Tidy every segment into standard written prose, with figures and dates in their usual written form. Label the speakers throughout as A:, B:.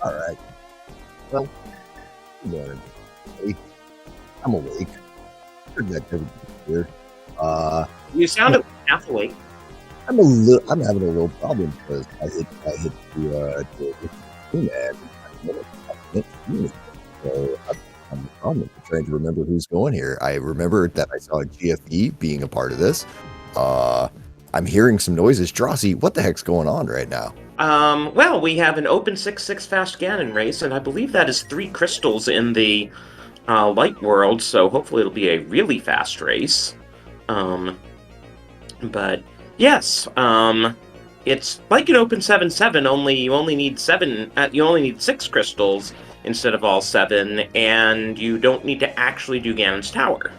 A: All right. Well, good morning. Hey, I'm awake. Heard that everything's here. Uh,
B: You sounded half awake.
A: I'm having a little problem because I hit the screen ad. I can't see anything. So I'm having a problem trying to remember who's going here. I remember that I saw GFE being a part of this. I'm hearing some noises. Drosy, what the heck's going on right now?
B: Well, we have an open 6-6 fast Ganon race, and I believe that is 3 crystals in the light world, so hopefully it'll be a really fast race. But yes, it's like an open 7-7, only you only need 6 crystals instead of all 7, and you don't need to actually do Ganon's Tower.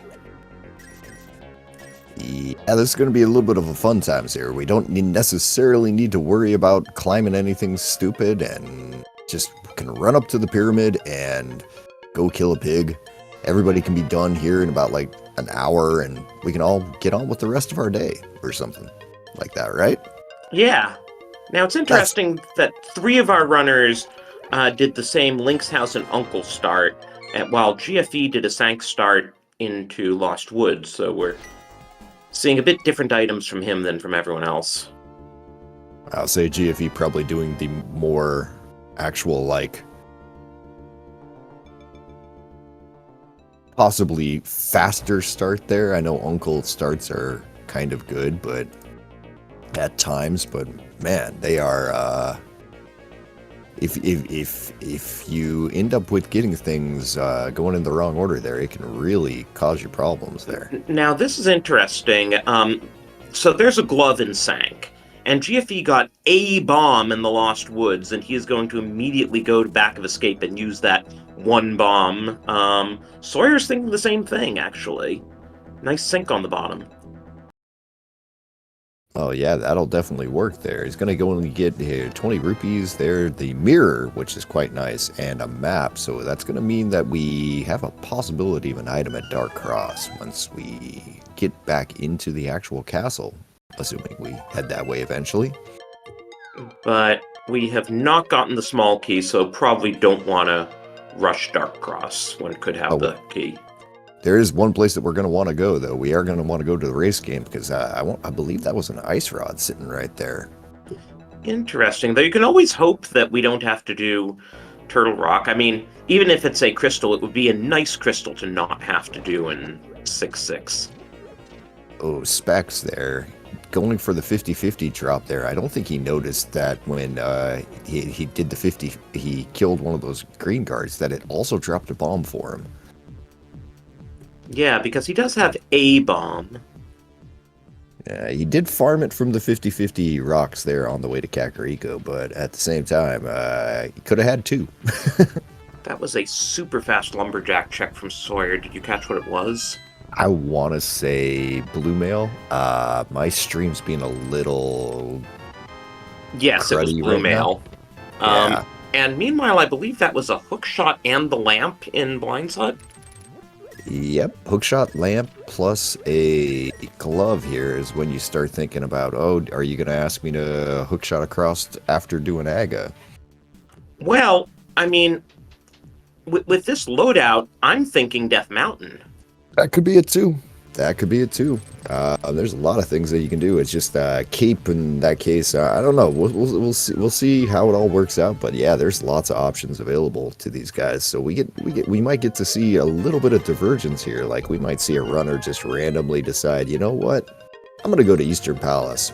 A: Yeah, this is going to be a little bit of a fun times here. We don't necessarily need to worry about climbing anything stupid and just can run up to the pyramid and go kill a pig. Everybody can be done here in about like an hour and we can all get on with the rest of our day or something like that, right?
B: Yeah. Now, it's interesting that 3 of our runners did the same Link's House and Uncle start, while GFE did a Sank start into Lost Woods, so we're seeing a bit different items from him than from everyone else.
A: I'll say GFE probably doing the more actual, like, possibly faster start there. I know Uncle starts are kind of good, but at times, but man, they are, if you end up with getting things going in the wrong order there, it can really cause you problems there.
B: Now, this is interesting. So there's a glove in Sank, and GFE got a bomb in the Lost Woods, and he is going to immediately go to Back of Escape and use that 1 bomb. Sawyer's thinking the same thing, actually. Nice sink on the bottom.
A: Oh yeah, that'll definitely work there. He's gonna go and get 20 rupees there, the mirror, which is quite nice, and a map. So that's gonna mean that we have a possibility of an item at Dark Cross once we get back into the actual castle, assuming we head that way eventually.
B: But we have not gotten the small key, so probably don't want to rush Dark Cross when it could have the key.
A: There is one place that we're going to want to go, though. We are going to want to go to the race game because I believe that was an ice rod sitting right there.
B: Interesting. Though you can always hope that we don't have to do Turtle Rock. I mean, even if it's a crystal, it would be a nice crystal to not have to do in 6-6.
A: Oh, Specs there. Going for the 50-50 drop there. I don't think he noticed that when he did the 50, he killed one of those green guards, that it also dropped a bomb for him.
B: Yeah, because he does have a bomb.
A: Yeah, he did farm it from the 50-50 rocks there on the way to Kakariko, but at the same time, he could have had 2.
B: That was a super fast lumberjack check from Sawyer. Did you catch what it was?
A: I want to say blue mail. My stream's being a little...
B: Yes, it was blue
A: right
B: mail.
A: Yeah.
B: And meanwhile, I believe that was a hookshot and the lamp in Blindside.
A: Yep, hookshot lamp plus a glove here is when you start thinking about, oh, are you going to ask me to hookshot across after doing Aga?
B: Well, I mean, with this loadout, I'm thinking Death Mountain.
A: That could be it too. There's a lot of things that you can do. It's just cape in that case. I don't know. We'll see how it all works out. But yeah, there's lots of options available to these guys. So we might get to see a little bit of divergence here. Like we might see a runner just randomly decide, you know what, I'm gonna go to Eastern Palace.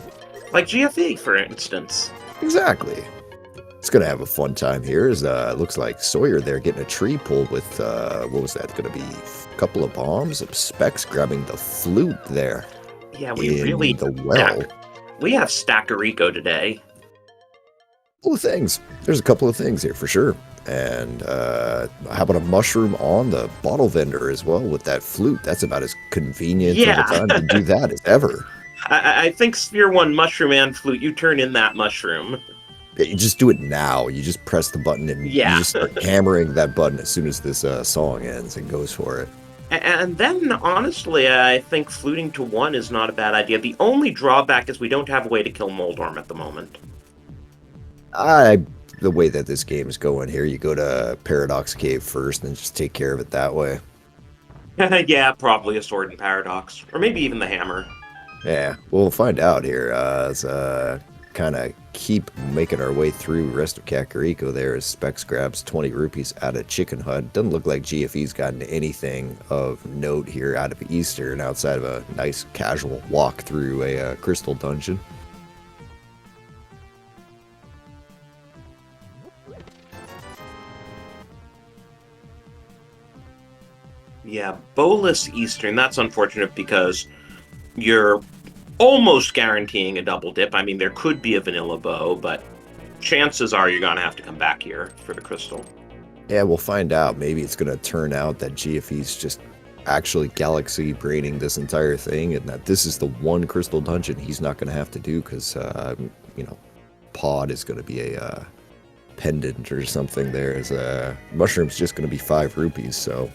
B: Like GFE, for instance.
A: Exactly. It's gonna have a fun time here. It looks like Sawyer there getting a tree pulled with what was that gonna be? A couple of bombs. Specs grabbing the flute there.
B: Yeah, we really
A: the well.
B: We have Stackerico today.
A: There's a couple of things here for sure. And how about a mushroom on the bottle vendor as well with that flute? That's about as convenient of a time to do that as ever.
B: I think Sphere 1 mushroom and flute. You turn in that mushroom.
A: Yeah, you just do it now. You just press the button and you just start hammering that button as soon as this song ends and goes for it.
B: And then, honestly, I think fluting to 1 is not a bad idea. The only drawback is we don't have a way to kill Moldorm at the moment.
A: the way that this game is going here. You go to Paradox Cave first and just take care of it that way.
B: Yeah, probably a sword and paradox, or maybe even the hammer.
A: Yeah, we'll find out here. As kind of keep making our way through rest of Kakariko there as Specs grabs 20 rupees out of Chicken Hut. Doesn't look like GFE's gotten anything of note here out of Eastern outside of a nice casual walk through a crystal dungeon.
B: Yeah, Bolus Eastern, that's unfortunate because you're almost guaranteeing a double dip. I mean, there could be a vanilla bow, but chances are you're going to have to come back here for the crystal.
A: Yeah, we'll find out. Maybe it's going to turn out that GFE's just actually galaxy braining this entire thing, and that this is the one crystal dungeon he's not going to have to do because, Pod is going to be a pendant or something there. As Mushroom's just going to be 5 rupees, so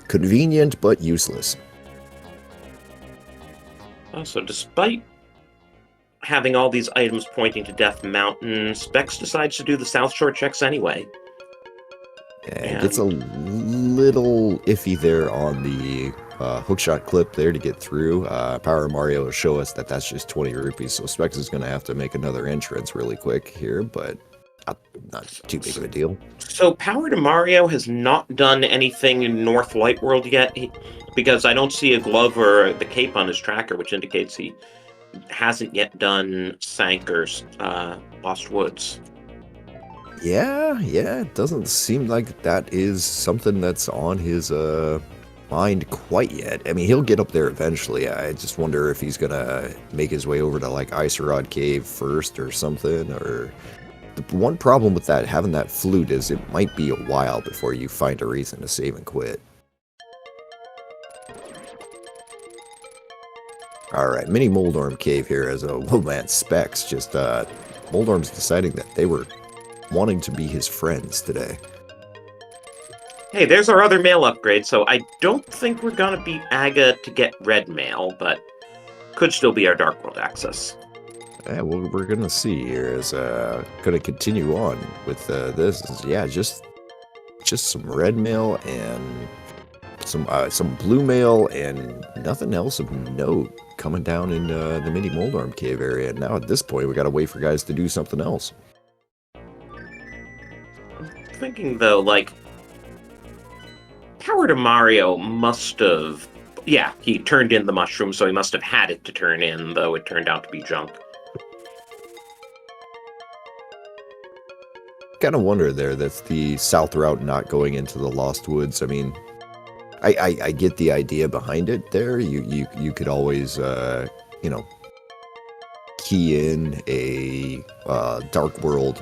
A: convenient but useless.
B: So despite having all these items pointing to Death Mountain, Specs decides to do the South Shore checks anyway.
A: And gets a little iffy there on the hookshot clip there to get through. Power Mario will show us that that's just 20 rupees, so Specs is going to have to make another entrance really quick here, but not too big of a deal.
B: So Power to Mario has not done anything in North Light World yet, because I don't see a glove or the cape on his tracker, which indicates he hasn't yet done Sank or Lost Woods.
A: Yeah, it doesn't seem like that is something that's on his mind quite yet. I mean, he'll get up there eventually. I just wonder if he's gonna make his way over to like Icerod Cave first or something. Or the one problem with that, having that flute, is it might be a while before you find a reason to save and quit. Alright, mini Moldorm Cave here as a man Specs. Just Moldorm's deciding that they were wanting to be his friends today.
B: Hey, there's our other mail upgrade, so I don't think we're gonna beat Aga to get red mail, but could still be our Dark World access.
A: Yeah, well, we're gonna see here as gonna continue on with this. Yeah, just some red mail and some blue mail and nothing else of note coming down in the mini Moldorm Cave area. And now at this point, we gotta wait for guys to do something else.
B: I'm thinking though, like, Power to Mario must have, yeah, he turned in the mushroom, so he must have had it to turn in, though it turned out to be junk.
A: Kind of wonder there that's the south route not going into the Lost Woods. I mean, I get the idea behind it there. You could always key in a Dark World.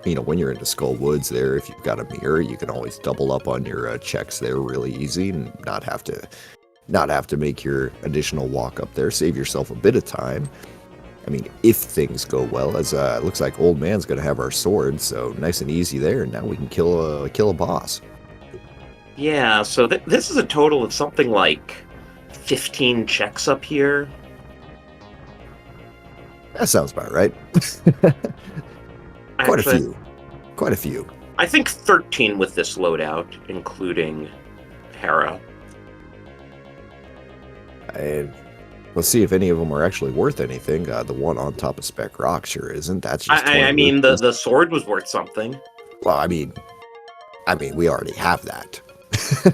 A: When you're into Skull Woods there, if you've got a mirror, you can always double up on your checks there really easy and not have to make your additional walk up there. Save yourself a bit of time. I mean, if things go well, as it looks like Old Man's going to have our sword, so nice and easy there. And now we can kill a boss.
B: Yeah, so this is a total of something like 15 checks up here.
A: That sounds about right. Quite a few.
B: I think 13 with this loadout, including Hera.
A: And let's see if any of them are actually worth anything. The one on top of Spec Rock sure isn't. That's just
B: I mean, the sword was worth something.
A: Well, I mean, we already have that.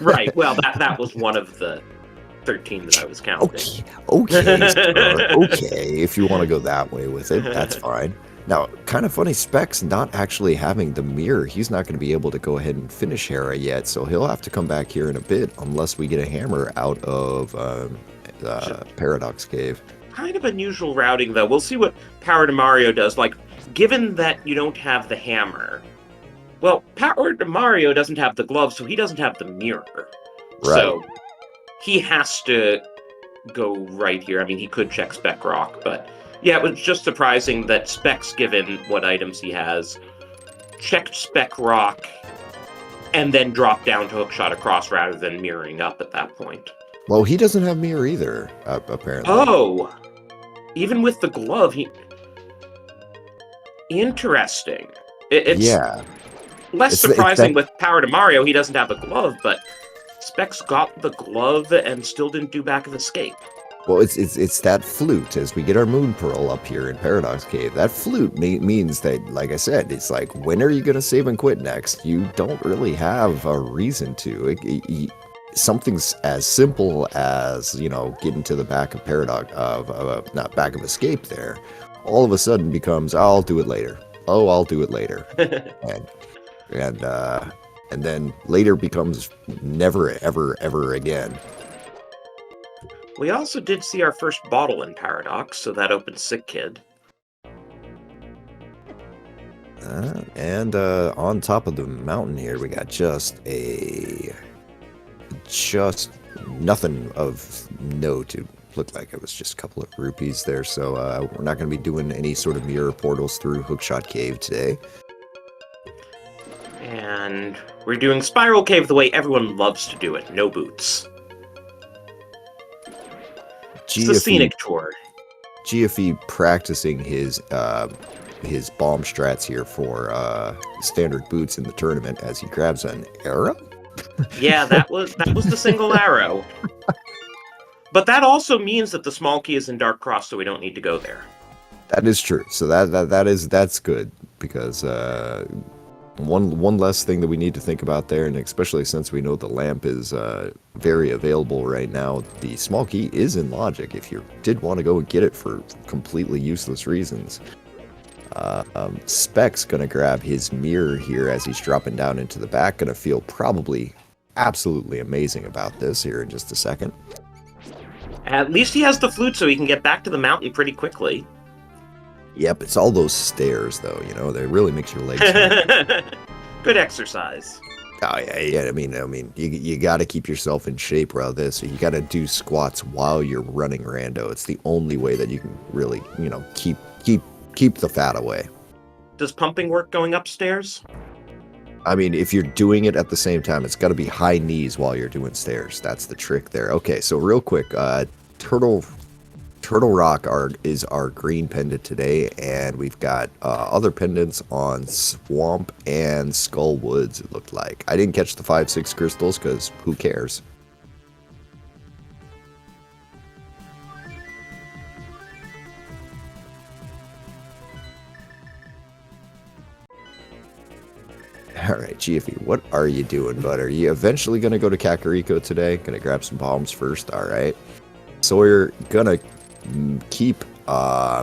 B: Right. Well, that was one of the 13 that I was counting.
A: Okay, sir. Okay. If you want to go that way with it, that's fine. Now, kind of funny, Specs not actually having the mirror. He's not going to be able to go ahead and finish Hera yet, so he'll have to come back here in a bit unless we get a hammer out of Paradox Cave.
B: Kind of unusual routing, though. We'll see what Power to Mario does. Like, given that you don't have the hammer, well, Power to Mario doesn't have the glove, so he doesn't have the mirror.
A: Right.
B: So he has to go right here. I mean, he could check Spec Rock, but yeah, it was just surprising that Specs, given what items he has, checked Spec Rock and then dropped down to hookshot across rather than mirroring up at that point.
A: Well, he doesn't have mirror either, apparently.
B: Oh! Even with the glove, he... Interesting. It's
A: Yeah,
B: less
A: it's that.
B: surprising with Power to Mario, he doesn't have the glove, but Specs got the glove and still didn't do back of escape.
A: Well, it's that flute. As we get our moon pearl up here in Paradox Cave, that flute means that, like I said, it's like, when are you gonna save and quit next? You don't really have a reason to. Something's as simple as, getting to the back of Paradox of not back of escape there, all of a sudden becomes, "Oh, I'll do it later. Oh, I'll do it later," and and uh, and then later becomes never ever ever again.
B: We also did see our first bottle in Paradox, so that opens Sick Kid.
A: And on top of the mountain here, we got just nothing of note. It looked like it was just a couple of rupees there, so we're not going to be doing any sort of mirror portals through Hookshot Cave today.
B: And we're doing Spiral Cave the way everyone loves to do it, no boots. It's the scenic tour.
A: GFE practicing his bomb strats here for standard boots in the tournament as he grabs an arrow.
B: Yeah, that was the single arrow. But that also means that the small key is in Dark Cross, so we don't need to go there.
A: That is true. So that's good, because one less thing that we need to think about there, and especially since we know the lamp is very available right now, the small key is in logic if you did want to go and get it for completely useless reasons. Spec's gonna grab his mirror here as he's dropping down into the back. Gonna feel probably absolutely amazing about this here in just a second.
B: At least he has the flute, so he can get back to the mountain pretty quickly.
A: Yep, it's all those stairs, though. They really makes your legs hurt.
B: Good exercise.
A: Oh yeah. I mean, you got to keep yourself in shape around this. You got to do squats while you're running rando. It's the only way that you can really, keep the fat away.
B: Does pumping work going upstairs?
A: I mean, if you're doing it at the same time, it's got to be high knees while you're doing stairs. That's the trick there. Okay, so real quick, Turtle Rock is our green pendant today, and we've got other pendants on Swamp and Skull Woods, it looked like. I didn't catch the 5-6 crystals, because who cares? Alright, GFE, what are you doing, bud? Are you eventually going to go to Kakariko today? Going to grab some bombs first? Alright. Sawyer, gonna keep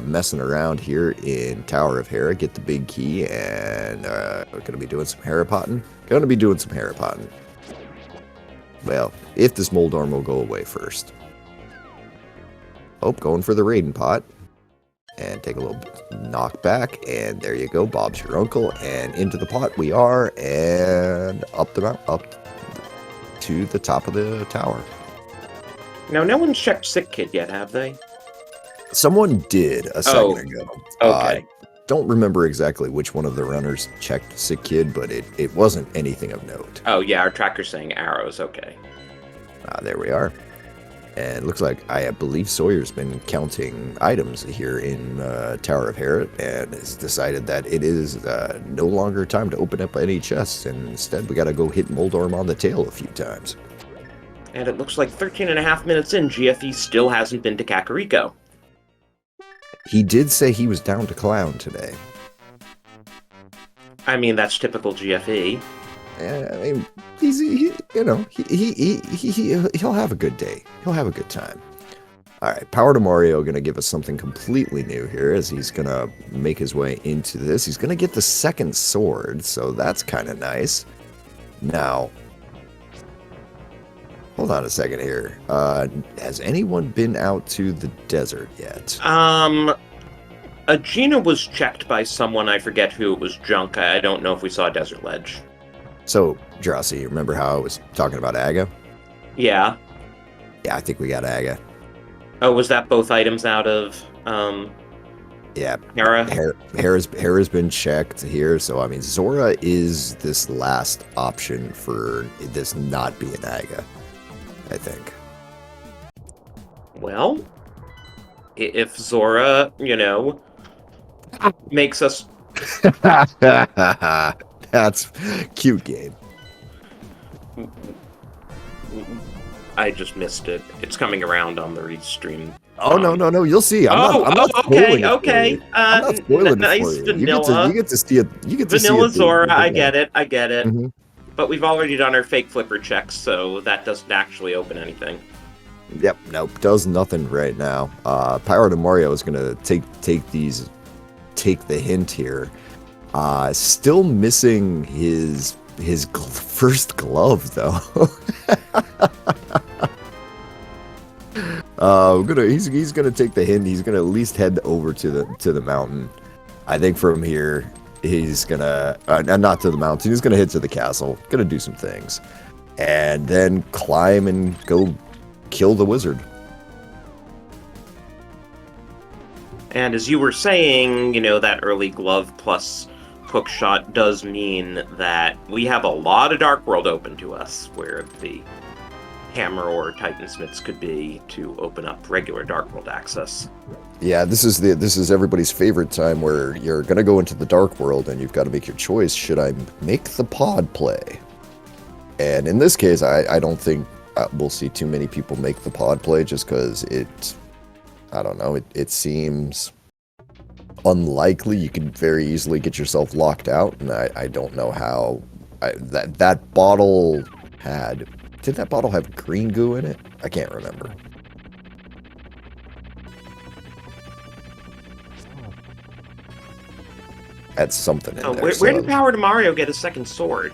A: messing around here in Tower of Hera, get the big key, and we're going to be doing some Harapotting. Well, if this Moldorm will go away first. Oh, going for the Raiden pot. And take a little knock back, and there you go, Bob's your uncle, and into the pot we are, and up to the top of the tower.
B: Now, no one's checked Sick Kid yet, have they?
A: Someone did a second ago.
B: Okay.
A: Don't remember exactly which one of the runners checked Sick Kid, but it wasn't anything of note.
B: Oh, yeah, our tracker's saying arrows, okay.
A: There we are. And it looks like, I believe Sawyer's been counting items here in Tower of Hera, and has decided that it is no longer time to open up any chests, and instead we gotta go hit Moldorm on the tail a few times.
B: And it looks like 13 and a half minutes in, GFE still hasn't been to Kakariko.
A: He did say he was down to clown today.
B: I mean, that's typical GFE.
A: I mean, he'll have a good day. He'll have a good time. All right, Power to Mario going to give us something completely new here as he's going to make his way into this. He's going to get the second sword, so that's kind of nice. Now, hold on a second here. Has anyone been out to the desert yet?
B: Agena was checked by someone, I forget who, it was Junk. I don't know if we saw Desert Ledge.
A: So, Drossi, remember how I was talking about Aga?
B: Yeah.
A: Yeah, I think we got Aga.
B: Oh, was that both items out of,
A: yeah,
B: Hera?
A: Hera's been checked here, so I mean, Zora is this last option for this not being Aga, I think.
B: Well, if Zora, makes us
A: That's cute game.
B: I just missed it. It's coming around on the restream.
A: Oh no, you'll see. I'm not spoiling
B: okay,
A: it for
B: okay.
A: you. I'm not spoiling it for
B: Nice
A: you.
B: vanilla.
A: You get to see it. You get to see
B: Vanilla
A: it.
B: Zora, I get it.
A: Mm-hmm.
B: But we've already done our fake flipper checks, so that doesn't actually open anything.
A: Yep, nope, does nothing right now. Power to Mario is gonna take the hint here. Still missing his first glove though. He's gonna take the hint. He's gonna at least head over to the mountain. I think from here he's gonna not to the mountain. He's gonna head to the castle. Gonna do some things, and then climb and go kill the wizard.
B: And as you were saying, that early glove plus hook shot does mean that we have a lot of Dark World open to us, where the hammer or Titansmiths could be to open up regular Dark World access.
A: Yeah, this is everybody's favorite time where you're gonna go into the Dark World and you've got to make your choice. Should I make the pod play? And in this case, I don't think we'll see too many people make the pod play, just because I don't know, it seems unlikely. You could very easily get yourself locked out, and I don't know how that bottle had. Did that bottle have green goo in it? I can't remember. Had something in there.
B: Where did Power to Mario get a second sword?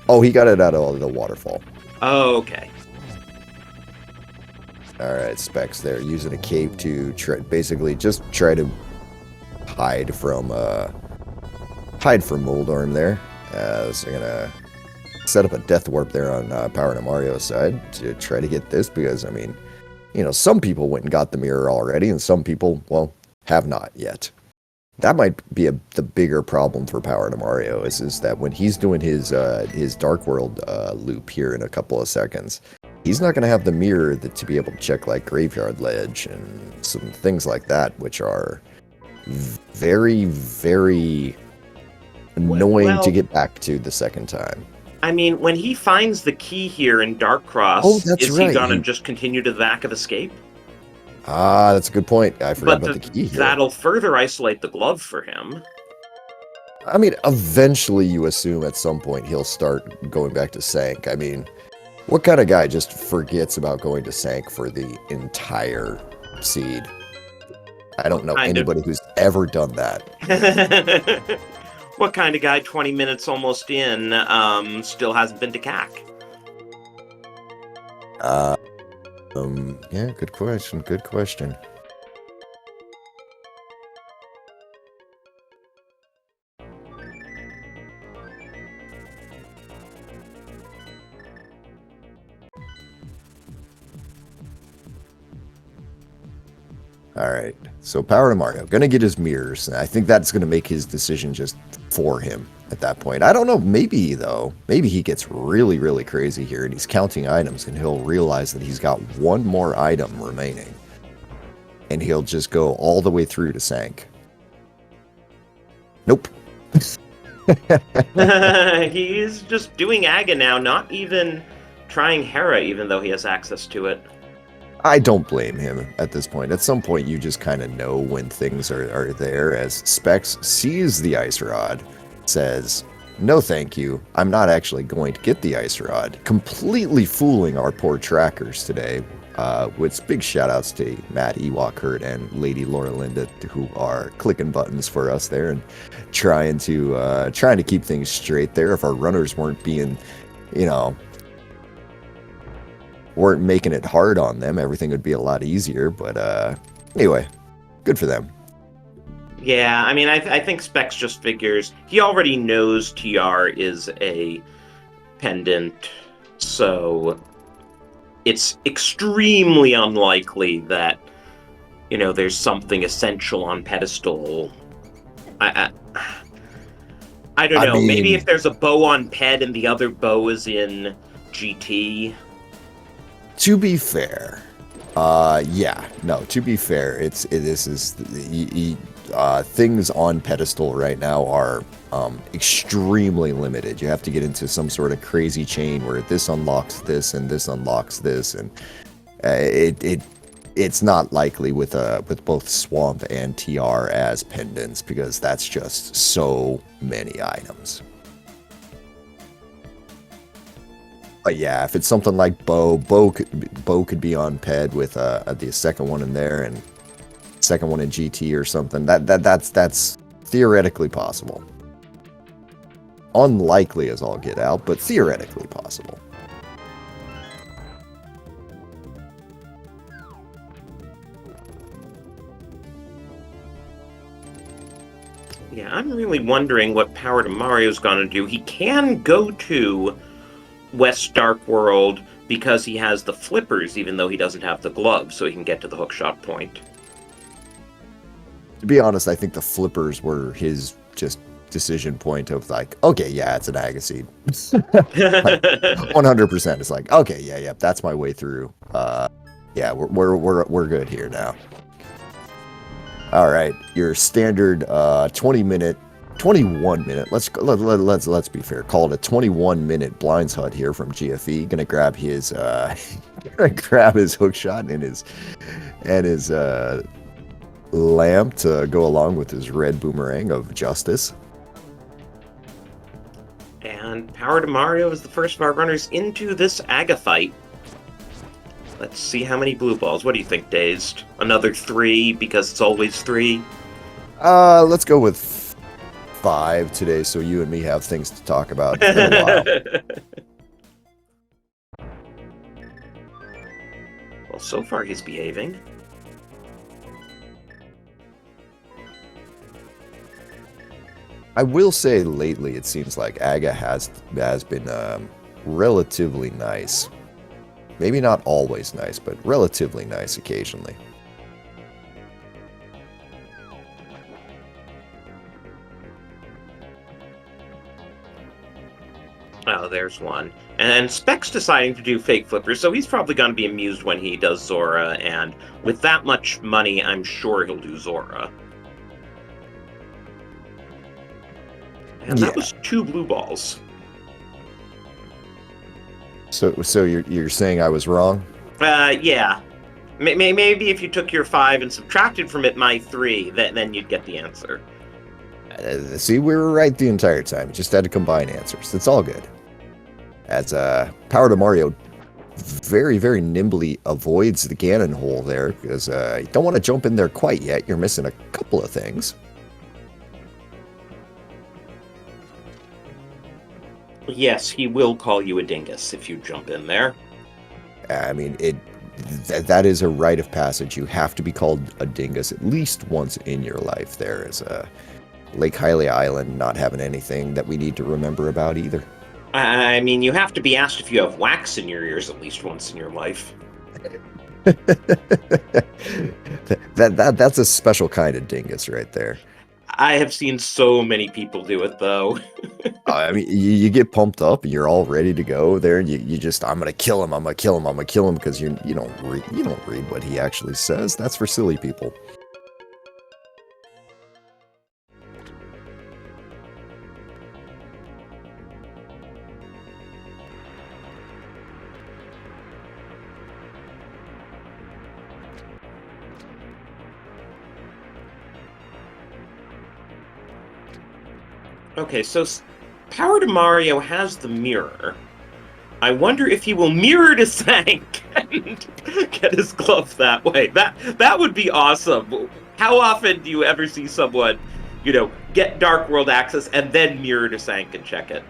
A: Oh, he got it out of the waterfall.
B: Oh, okay.
A: Alright, Specs there, using a cape to basically just try to hide from Moldorm there. So I'm gonna set up a death warp there on Power to Mario's side to try to get this, because, I mean, some people went and got the mirror already, and some people, well, have not yet. That might be the bigger problem for Power to Mario, is that when he's doing his Dark World loop here in a couple of seconds, he's not going to have the mirror to be able to check like Graveyard Ledge and some things like that, which are very, very annoying to get back to the second time.
B: I mean, when he finds the key here in Dark Cross, is he going to just continue to the back of Escape?
A: Ah, that's a good point. I forgot about the key here.
B: That'll further isolate the glove for him.
A: I mean, eventually you assume at some point he'll start going back to Sank. I mean, what kind of guy just forgets about going to Sank for the entire seed? I don't know anybody who's ever done that.
B: What kind of guy 20 minutes almost in still hasn't been to CAC?
A: Yeah, good question. Alright, so Power to Mario, gonna get his mirrors, and I think that's gonna make his decision just for him at that point. I don't know, maybe he gets really, really crazy here, and he's counting items, and he'll realize that he's got one more item remaining, and he'll just go all the way through to Sank. Nope.
B: He's just doing Aga now, not even trying Hera, even though he has access to it.
A: I don't blame him at this point. At some point, you just kind of know when things are there, as Specs sees the Ice Rod, says, no thank you, I'm not actually going to get the Ice Rod. Completely fooling our poor trackers today, with big shout-outs to Matt Ewok and Lady Laura Linda, who are clicking buttons for us there and trying to keep things straight there. If our runners weren't being, weren't making it hard on them, everything would be a lot easier. But anyway, good for them.
B: Yeah, I mean, I think Specs just figures he already knows TR is a pendant, so it's extremely unlikely that there's something essential on pedestal. I don't know. Maybe if there's a bow on Ped and the other bow is in GT.
A: To be fair, to be fair, things on pedestal right now are extremely limited. You have to get into some sort of crazy chain where this unlocks this and this unlocks this, and it's not likely with both Swamp and TR as pendants, because that's just so many items. But yeah, if it's something like Bow could be on Ped with the second one in there and second one in GT or something. That's theoretically possible. Unlikely as all get out, but theoretically possible.
B: Yeah, I'm really wondering what Power to Mario's gonna do. He can go to West Dark World because he has the flippers, even though he doesn't have the gloves, so he can get to the hookshot point.
A: To be honest, I think the flippers were his just decision point of like, okay, yeah, it's an Agaseed. Like, 100%. It's like, okay, yeah, that's my way through. Yeah, we're good here now. All right, your standard 21 minute. Let's be fair. Call it a 21-minute blinds hut here from GFE. Gonna grab his hookshot and his lamp to go along with his red boomerang of justice.
B: And Power to Mario is the first of our runners into this Aga fight. Let's see how many blue balls. What do you think, Dazed? Another 3 because it's always 3?
A: Let's go with 5 today, so you and me have things to talk about. It's been a while.
B: Well, so far he's behaving.
A: I will say lately it seems like Aga has been relatively nice. Maybe not always nice, but relatively nice occasionally.
B: Oh, there's one. And Spec's deciding to do fake flippers, so he's probably going to be amused when he does Zora, and with that much money, I'm sure he'll do Zora. And that was 2 blue balls.
A: So you're saying I was wrong?
B: Yeah. Maybe if you took your 5 and subtracted from it my 3, then you'd get the answer.
A: See, we were right the entire time. Just had to combine answers. It's all good. As Power to Mario very, very nimbly avoids the Ganon hole there, because you don't want to jump in there quite yet. You're missing a couple of things.
B: Yes, he will call you a dingus if you jump in there.
A: I mean, that is a rite of passage. You have to be called a dingus at least once in your life. There is Lake Hylia Island not having anything that we need to remember about either.
B: I mean, you have to be asked if you have wax in your ears at least once in your life.
A: That's a special kind of dingus right there.
B: I have seen so many people do it, though.
A: I mean, you get pumped up, and you're all ready to go there, and you just, I'm gonna kill him, because you don't read what he actually says. That's for silly people.
B: Okay, so Power to Mario has the mirror. I wonder if he will mirror to Sank and get his glove that way. That would be awesome. How often do you ever see someone, get Dark World access and then mirror to Sank and check it?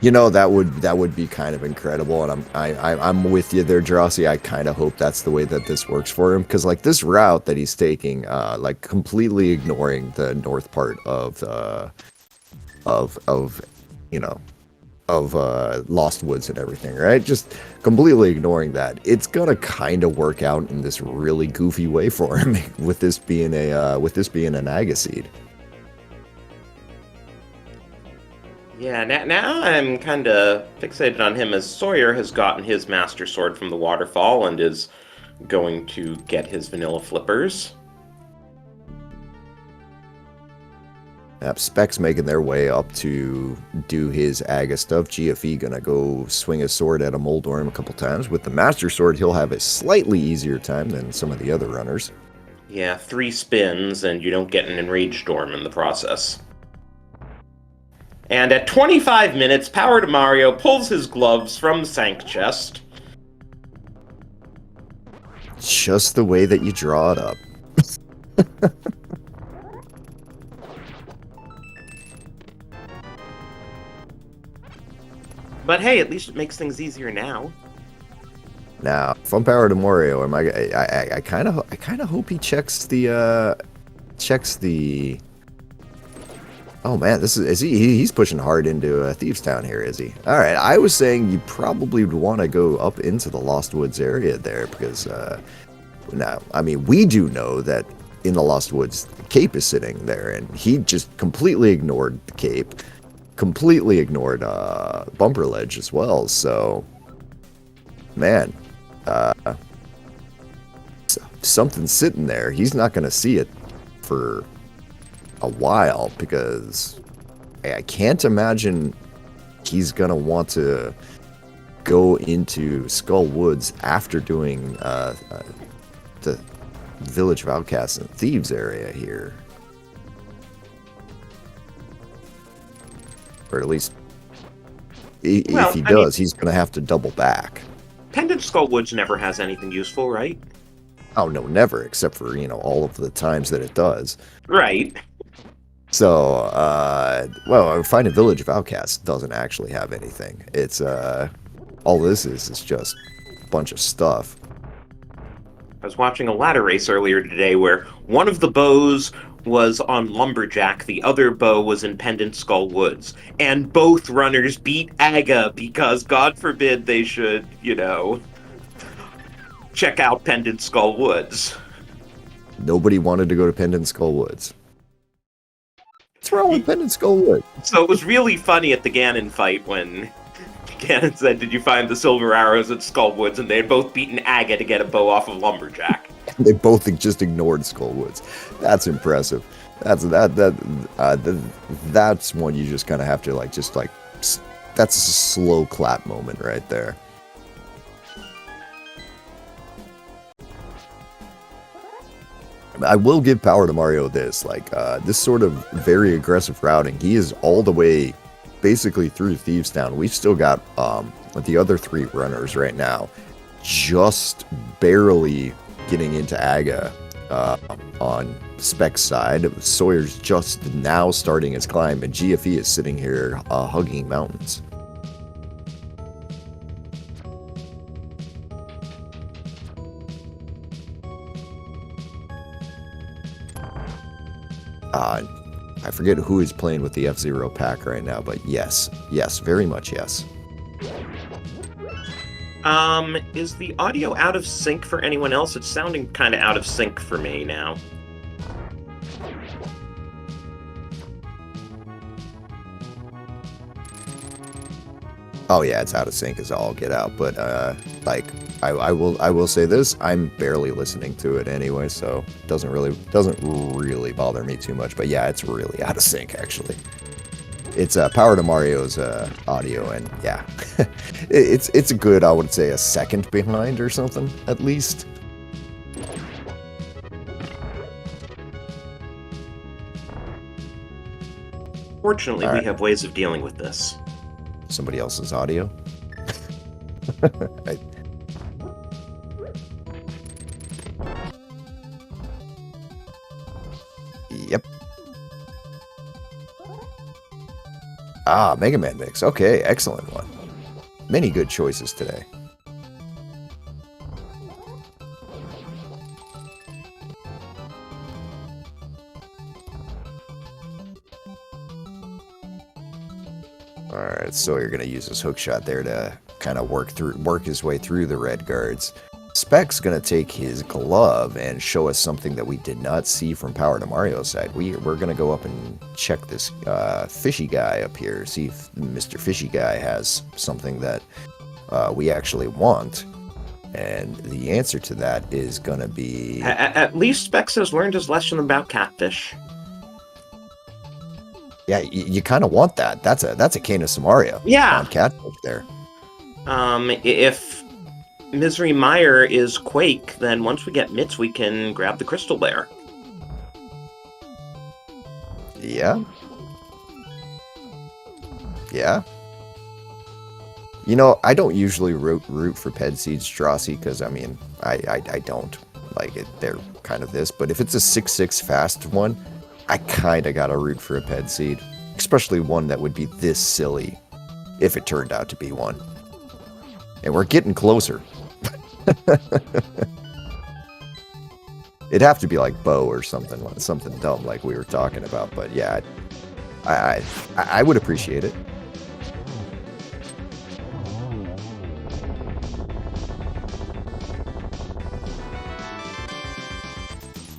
A: That would be kind of incredible, and I'm with you there, Drosy. I kind of hope that's the way that this works for him, because like this route that he's taking, like completely ignoring the north part of Lost Woods and everything, right? Just completely ignoring that. It's gonna kind of work out in this really goofy way for him with this being an Agaseed.
B: Yeah, now I'm kind of fixated on him as Sawyer has gotten his Master Sword from the waterfall and is going to get his vanilla flippers.
A: Specs making their way up to do his Aga stuff. GFE gonna go swing his sword at a Moldorm a couple times. With the Master Sword, he'll have a slightly easier time than some of the other runners.
B: Yeah, 3 spins, and you don't get an Enraged Storm in the process. And at 25 minutes, Power to Mario pulls his gloves from the Sank chest.
A: Just the way that you draw it up.
B: But hey, at least it makes things easier now.
A: Now, from Power to Mario, I kind of hope he checks the Oh man, he's pushing hard into Thieves Town here, is he? All right, I was saying you probably would want to go up into the Lost Woods area there because now, I mean, we do know that in the Lost Woods, the Cape is sitting there, and he just completely ignored the Cape, completely ignored Bumper Ledge as well. So, man, something's sitting there. He's not going to see it for a while because I can't imagine he's going to want to go into Skull Woods after doing the Village of Outcasts and Thieves area here. Or at least, if he does, he's going to have to double back.
B: Pendant Skull Woods never has anything useful, right?
A: Oh, no, never, except for, all of the times that it does.
B: Right.
A: So, well, Find a Village of Outcasts doesn't actually have anything. It's, all this is just a bunch of stuff.
B: I was watching a ladder race earlier today where one of the bows was on Lumberjack, the other bow was in Pendant Skull Woods, and both runners beat Aga because, God forbid, they should, check out Pendant Skull Woods.
A: Nobody wanted to go to Pendant Skull Woods. What's wrong with Pendant Skull Woods?
B: So it was really funny at the Ganon fight when Ganon said, "Did you find the silver arrows at Skull Woods?" And they had both beaten Aga to get a bow off of Lumberjack.
A: They both just ignored Skull Woods. That's impressive. That's one you just kind of have to that's a slow clap moment right there. I will give Power to Mario this, this sort of very aggressive routing. He is all the way basically through Thieves Town. We've still got the other 3 runners right now just barely getting into Aga on Spec's side. Sawyer's just now starting his climb, and GFE is sitting here hugging mountains. I forget who is playing with the F-Zero pack right now, but yes, very much yes.
B: Is the audio out of sync for anyone else? It's sounding kind of out of sync for me now.
A: Oh yeah, it's out of sync as all get out, but I will say this, I'm barely listening to it anyway, so it doesn't really bother me too much. But yeah, it's really out of sync actually. It's Power to Mario's audio, and yeah, it's a good, I would say, a second behind or something at least.
B: Fortunately, we have ways of dealing with this.
A: Somebody else's audio. Yep. Mega Man Mix. Okay, excellent one. Many good choices today. Alright, so you're going to use this hook shot there to kind of work his way through the red guards. Spec's going to take his glove and show us something that we did not see from Power to Mario's side. We're going to go up and check this fishy guy up here, see if Mr. Fishy Guy has something that we actually want. And the answer to that is going to be...
B: At least Specs has learned his lesson about catfish.
A: Yeah, you kind of want that. That's a Canis Samaria
B: Yeah.
A: on Catfish there.
B: If Misery Mire is Quake, then once we get Mitts, we can grab the Crystal Bear.
A: Yeah. Yeah. You know, I don't usually root for Ped Seeds Drosy because, I mean, I don't like it. They're kind of this. But if it's a 6/6 fast one, I kind of got to root for a Ped Seed. Especially one that would be this silly if it turned out to be one. And we're getting closer. It'd have to be like Bo or something dumb like we were talking about. But yeah, I would appreciate it.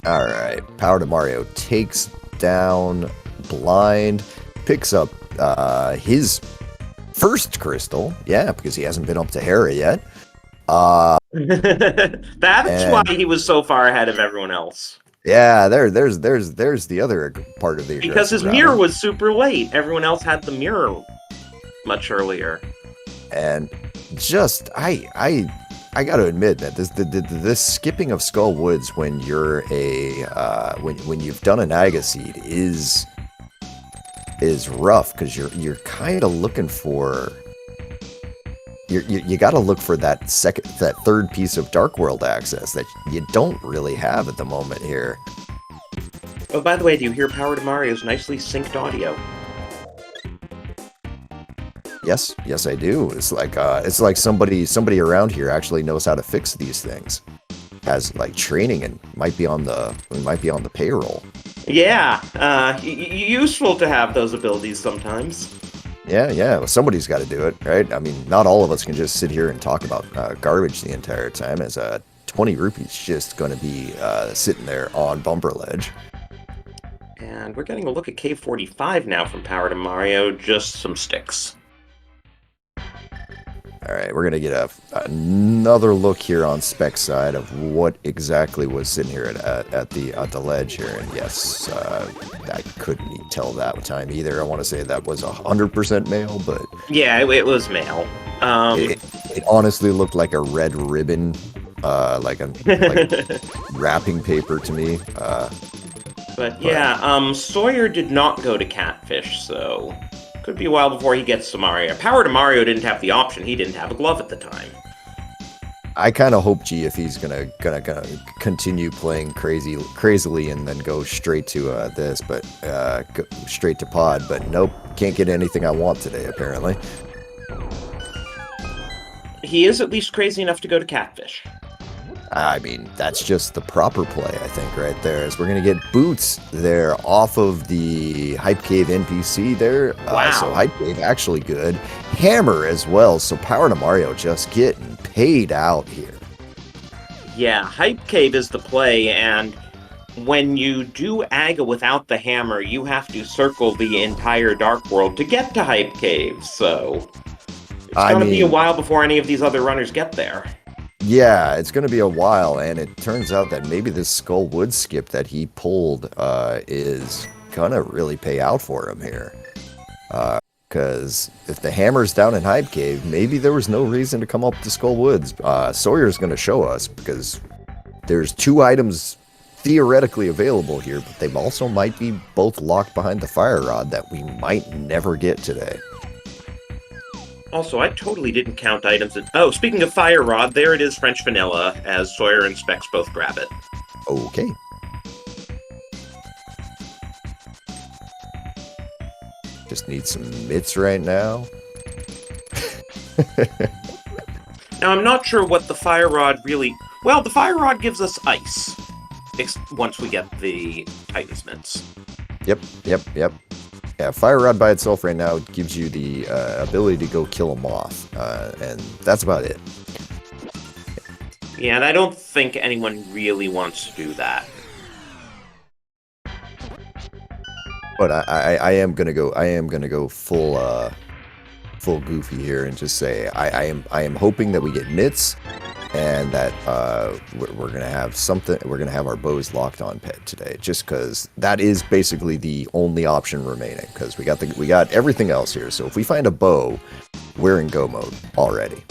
A: All right, Power to Mario takes down Blind, picks up his first crystal. Yeah, because he hasn't been up to Hera yet.
B: That's why he was so far ahead of everyone else.
A: Yeah, there's the other part of the
B: because his mirror was super late. Everyone else had the mirror much earlier.
A: And just I got to admit that this skipping of Skull Woods when you're when you've done an Naga Seed is rough because you're kind of looking for you got to look for that third piece of Dark World access that you don't really have at the moment here.
B: Oh, by the way, do you hear Power to Mario's nicely synced audio?
A: Yes, I do. It's like somebody around here actually knows how to fix these things. Has like training and might be on the payroll.
B: Yeah, useful to have those abilities sometimes.
A: Yeah. Well, somebody's got to do it, right? I mean, not all of us can just sit here and talk about garbage the entire time. As 20 rupees just going to be sitting there on Bumper Ledge.
B: And we're getting a look at K45 now from Power to Mario. Just some sticks.
A: All right, we're going to get another look here on Spec side of what exactly was sitting here at the ledge here. And yes, I couldn't tell that time either. I want to say that was 100% male, but...
B: Yeah, it was male.
A: It honestly looked like a red ribbon, like wrapping paper to me.
B: But yeah, Sawyer did not go to Catfish, so... Could be a while before he gets to Mario. Power to Mario didn't have the option. He didn't have a glove at the time.
A: I kind of hope GFE's gonna continue playing crazily and then go straight to this, but go straight to Pod. But nope, can't get anything I want today apparently.
B: He is at least crazy enough to go to Catfish.
A: I mean, that's just the proper play, I think, right there. Is we're going to get Boots there off of the Hype Cave NPC there.
B: Wow.
A: So Hype Cave actually good. Hammer as well. So Power to Mario just getting paid out here.
B: Yeah, Hype Cave is the play, and when you do Aga without the hammer, you have to circle the entire Dark World to get to Hype Cave, so... It's going to be a while before any of these other runners get there.
A: Yeah, it's going to be a while, and it turns out that maybe this Skull Wood skip that he pulled is going to really pay out for him here. Because if the hammer's down in Hype Cave, maybe there was no reason to come up to Skull Woods. Sawyer's going to show us, because there's 2 items theoretically available here, but they also might be both locked behind the Fire Rod that we might never get today.
B: Also, I totally didn't count items that... Oh, speaking of Fire Rod, there it is, French Vanilla, as Sawyer and Specs both grab it.
A: Okay. Just need some mitts right now.
B: Now, I'm not sure what the Fire Rod really... Well, the Fire Rod gives us ice. Once we get the Titan's Mints.
A: Yep. Yeah, Fire Rod by itself right now gives you the ability to go kill a moth, and that's about it.
B: Yeah, and I don't think anyone really wants to do that.
A: But I am gonna go full goofy here and just say I am hoping that we get mitts, and that we're gonna have something. We're gonna have our bows locked on pet today, just because that is basically the only option remaining. Because we got everything else here. So if we find a bow, we're in go mode already.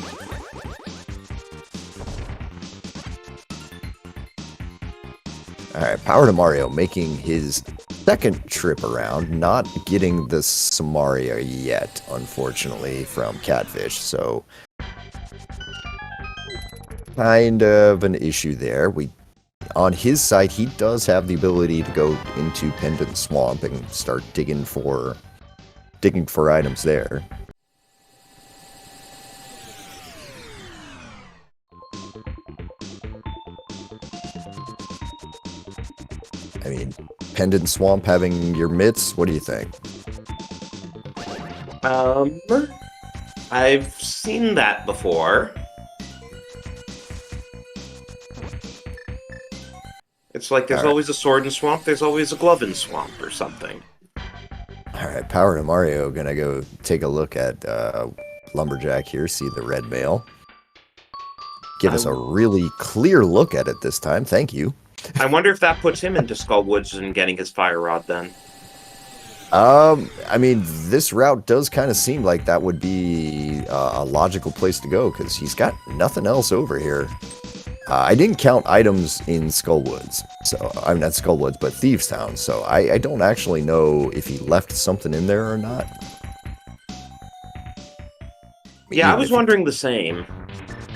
A: All right, Power to Mario making his second trip around, not getting the Samaria yet, unfortunately, from Catfish. So kind of an issue there. On his side, he does have the ability to go into Pendant Swamp and start digging for items there. I mean, Pendant Swamp having your mitts, what do you think?
B: I've seen that before. It's like there's always a sword in swamp, there's always a glove in swamp or something.
A: Alright, Power to Mario gonna go take a look at Lumberjack here, see the red mail. Give us a really clear look at it this time, thank you.
B: I wonder if that puts him into Skull Woods and getting his fire rod then.
A: I mean, this route does kind of seem like that would be a logical place to go, because he's got nothing else over here. I didn't count items in Skull Woods, so I'm not Skull Woods, but Thieves Town, so I don't actually know if he left something in there or not.
B: Yeah, I was wondering the same.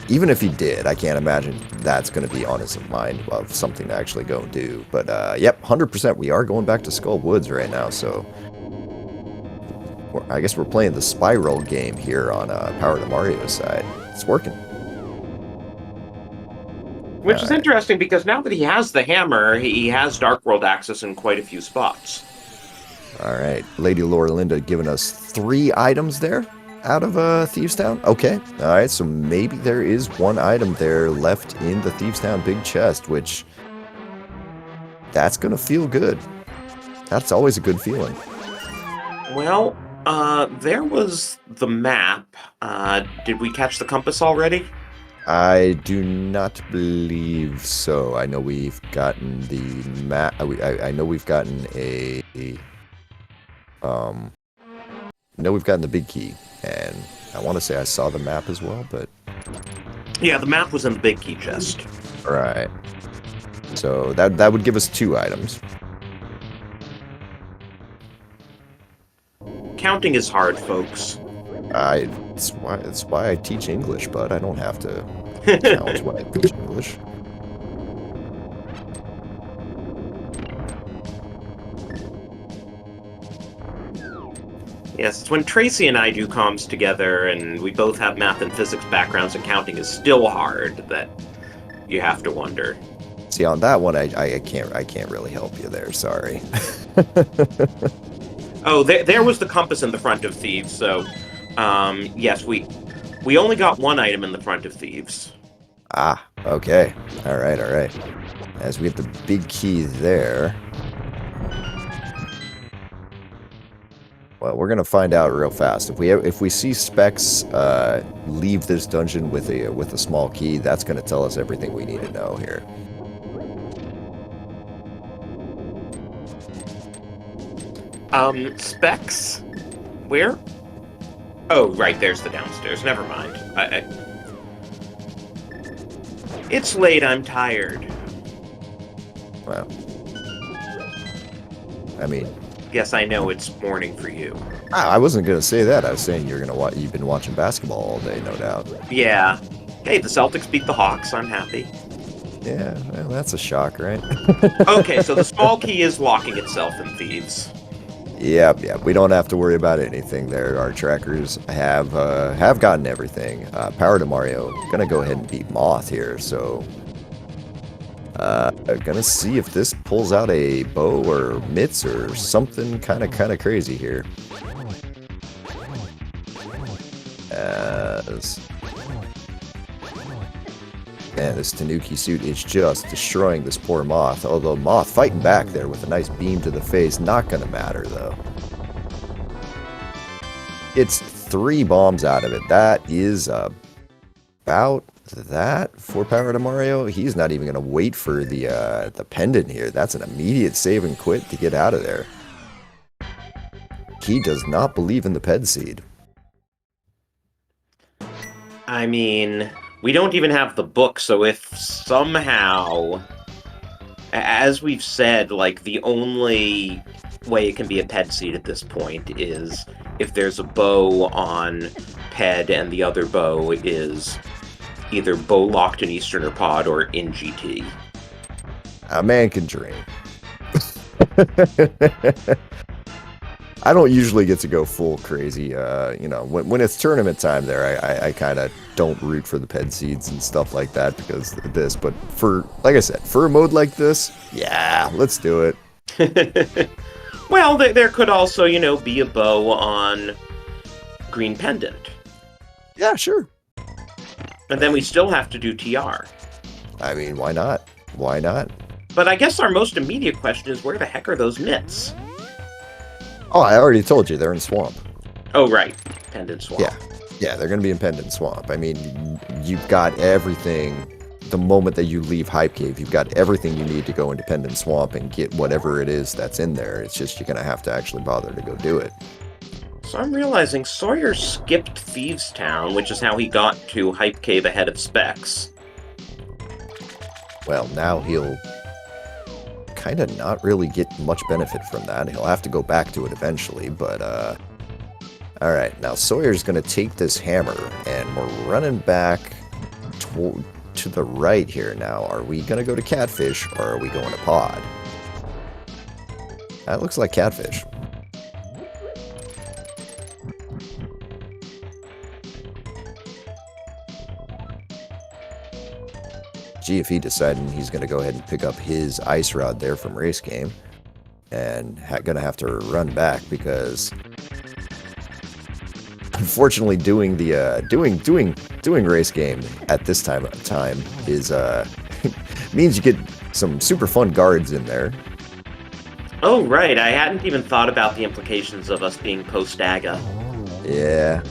A: Even if he did, I can't imagine that's going to be on his mind of something to actually go and do. But, yep, 100%, we are going back to Skull Woods right now, so I guess we're playing the Spiral game here on Power to Mario's side. It's working.
B: Which is interesting, because now that he has the hammer, he has Dark World access in quite a few spots.
A: Alright, Lady Lorelinda giving us 3 items there out of Thieves Town. Okay, alright, so maybe there is one item there left in the Thieves Town big chest, which that's gonna feel good. That's always a good feeling.
B: Well, there was the map. Did we catch the compass already?
A: I do not believe so. I know we've gotten the map. I know we've gotten a know we've gotten the big key, and I want to say I saw the map as well, but
B: yeah, the map was in the big key chest.
A: Right. So that would give us 2 items.
B: Counting is hard, folks.
A: It's why I teach English, but I don't have to count when I teach English.
B: Yes, it's when Tracy and I do comms together, and we both have math and physics backgrounds, and counting is still hard, that you have to wonder.
A: See, on that one, I can't really help you there. Sorry.
B: Oh, there was the compass in the front of Thieves, so yes, we only got 1 item in the front of Thieves.
A: Ah, okay. All right. As we get the big key there. Well, we're gonna find out real fast. If we see Specs leave this dungeon with a small key, that's gonna tell us everything we need to know here.
B: Specs? Where? Oh, right, there's the downstairs. Never mind. It's late, I'm tired.
A: Well, I mean...
B: Yes, I know, it's morning for you.
A: I wasn't gonna say that. I was saying you've been watching basketball all day, no doubt.
B: Yeah. Hey, the Celtics beat the Hawks, I'm happy.
A: Yeah, well, that's a shock, right?
B: Okay, so the small key is locking itself in Thieves.
A: Yep. We don't have to worry about anything there. Our trackers have gotten everything. Power to Mario gonna go ahead and beat Moth here, so gonna see if this pulls out a bow or mitts or something kind of crazy here. Man, this Tanuki suit is just destroying this poor Moth. Although Moth fighting back there with a nice beam to the face. Not going to matter, though. It's 3 bombs out of it. That is about that for Power to Mario. He's not even going to wait for the pendant here. That's an immediate save and quit to get out of there. He does not believe in the Ped Seed.
B: I mean, we don't even have the book, so if somehow, as we've said, like, the only way it can be a Ped Seed at this point is if there's a bow on Ped and the other bow is either bow locked in Easterner Pod or in GT.
A: A man can dream. I don't usually get to go full crazy. You know, when it's tournament time there, I kind of don't root for the Ped Seeds and stuff like that because of this. But for, like I said, for a mode like this, yeah, let's do it.
B: Well, there could also, you know, be a bow on Green Pendant.
A: Yeah, sure.
B: And then we still have to do TR.
A: I mean, why not? Why not?
B: But I guess our most immediate question is, where the heck are those mitts?
A: Oh, I already told you, they're in Swamp.
B: Oh, right. Pendant Swamp.
A: Yeah, they're going to be in Pendant Swamp. I mean, you've got everything. The moment that you leave Hype Cave, you've got everything you need to go into Pendant Swamp and get whatever it is that's in there. It's just you're going to have to actually bother to go do it.
B: So I'm realizing Sawyer skipped Thieves Town, which is how he got to Hype Cave ahead of Specs.
A: Well, now he'll kind of not really get much benefit from that. He'll have to go back to it eventually, but all right, now Sawyer's going to take this hammer, and we're running back to the right here now. Are we going to go to Catfish, or are we going to Pod? That looks like Catfish. GFE deciding he's going to go ahead and pick up his ice rod there from Race Game, and going to have to run back because, unfortunately, doing Race Game at this time is means you get some super fun guards in there.
B: Oh, right. I hadn't even thought about the implications of us being post-AGA.
A: Yeah.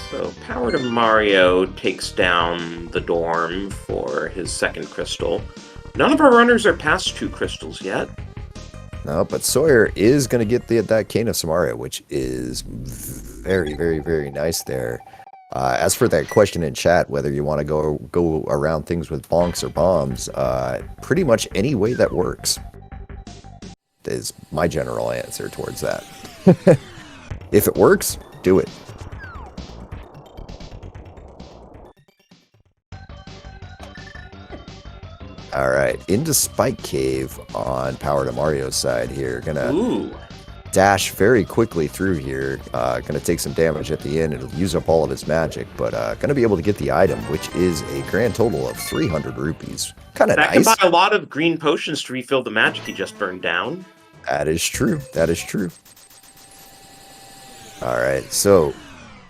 B: So Power to Mario takes down the dorm for his second crystal. None of our runners are past 2 crystals yet.
A: No, but Sawyer is going to get that Cane of Samaria, which is very, very, very nice there. As for that question in chat, whether you want to go around things with bonks or bombs, pretty much any way that works is my general answer towards that. If it works, do it. All right, into Spike Cave on Power to Mario's side here. Gonna dash very quickly through here. Gonna take some damage at the end. It'll use up all of his magic, but gonna be able to get the item, which is a grand total of 300 rupees. Kind of nice.
B: That can buy a lot of green potions to refill the magic he just burned down.
A: That is true. That is true. All right, so...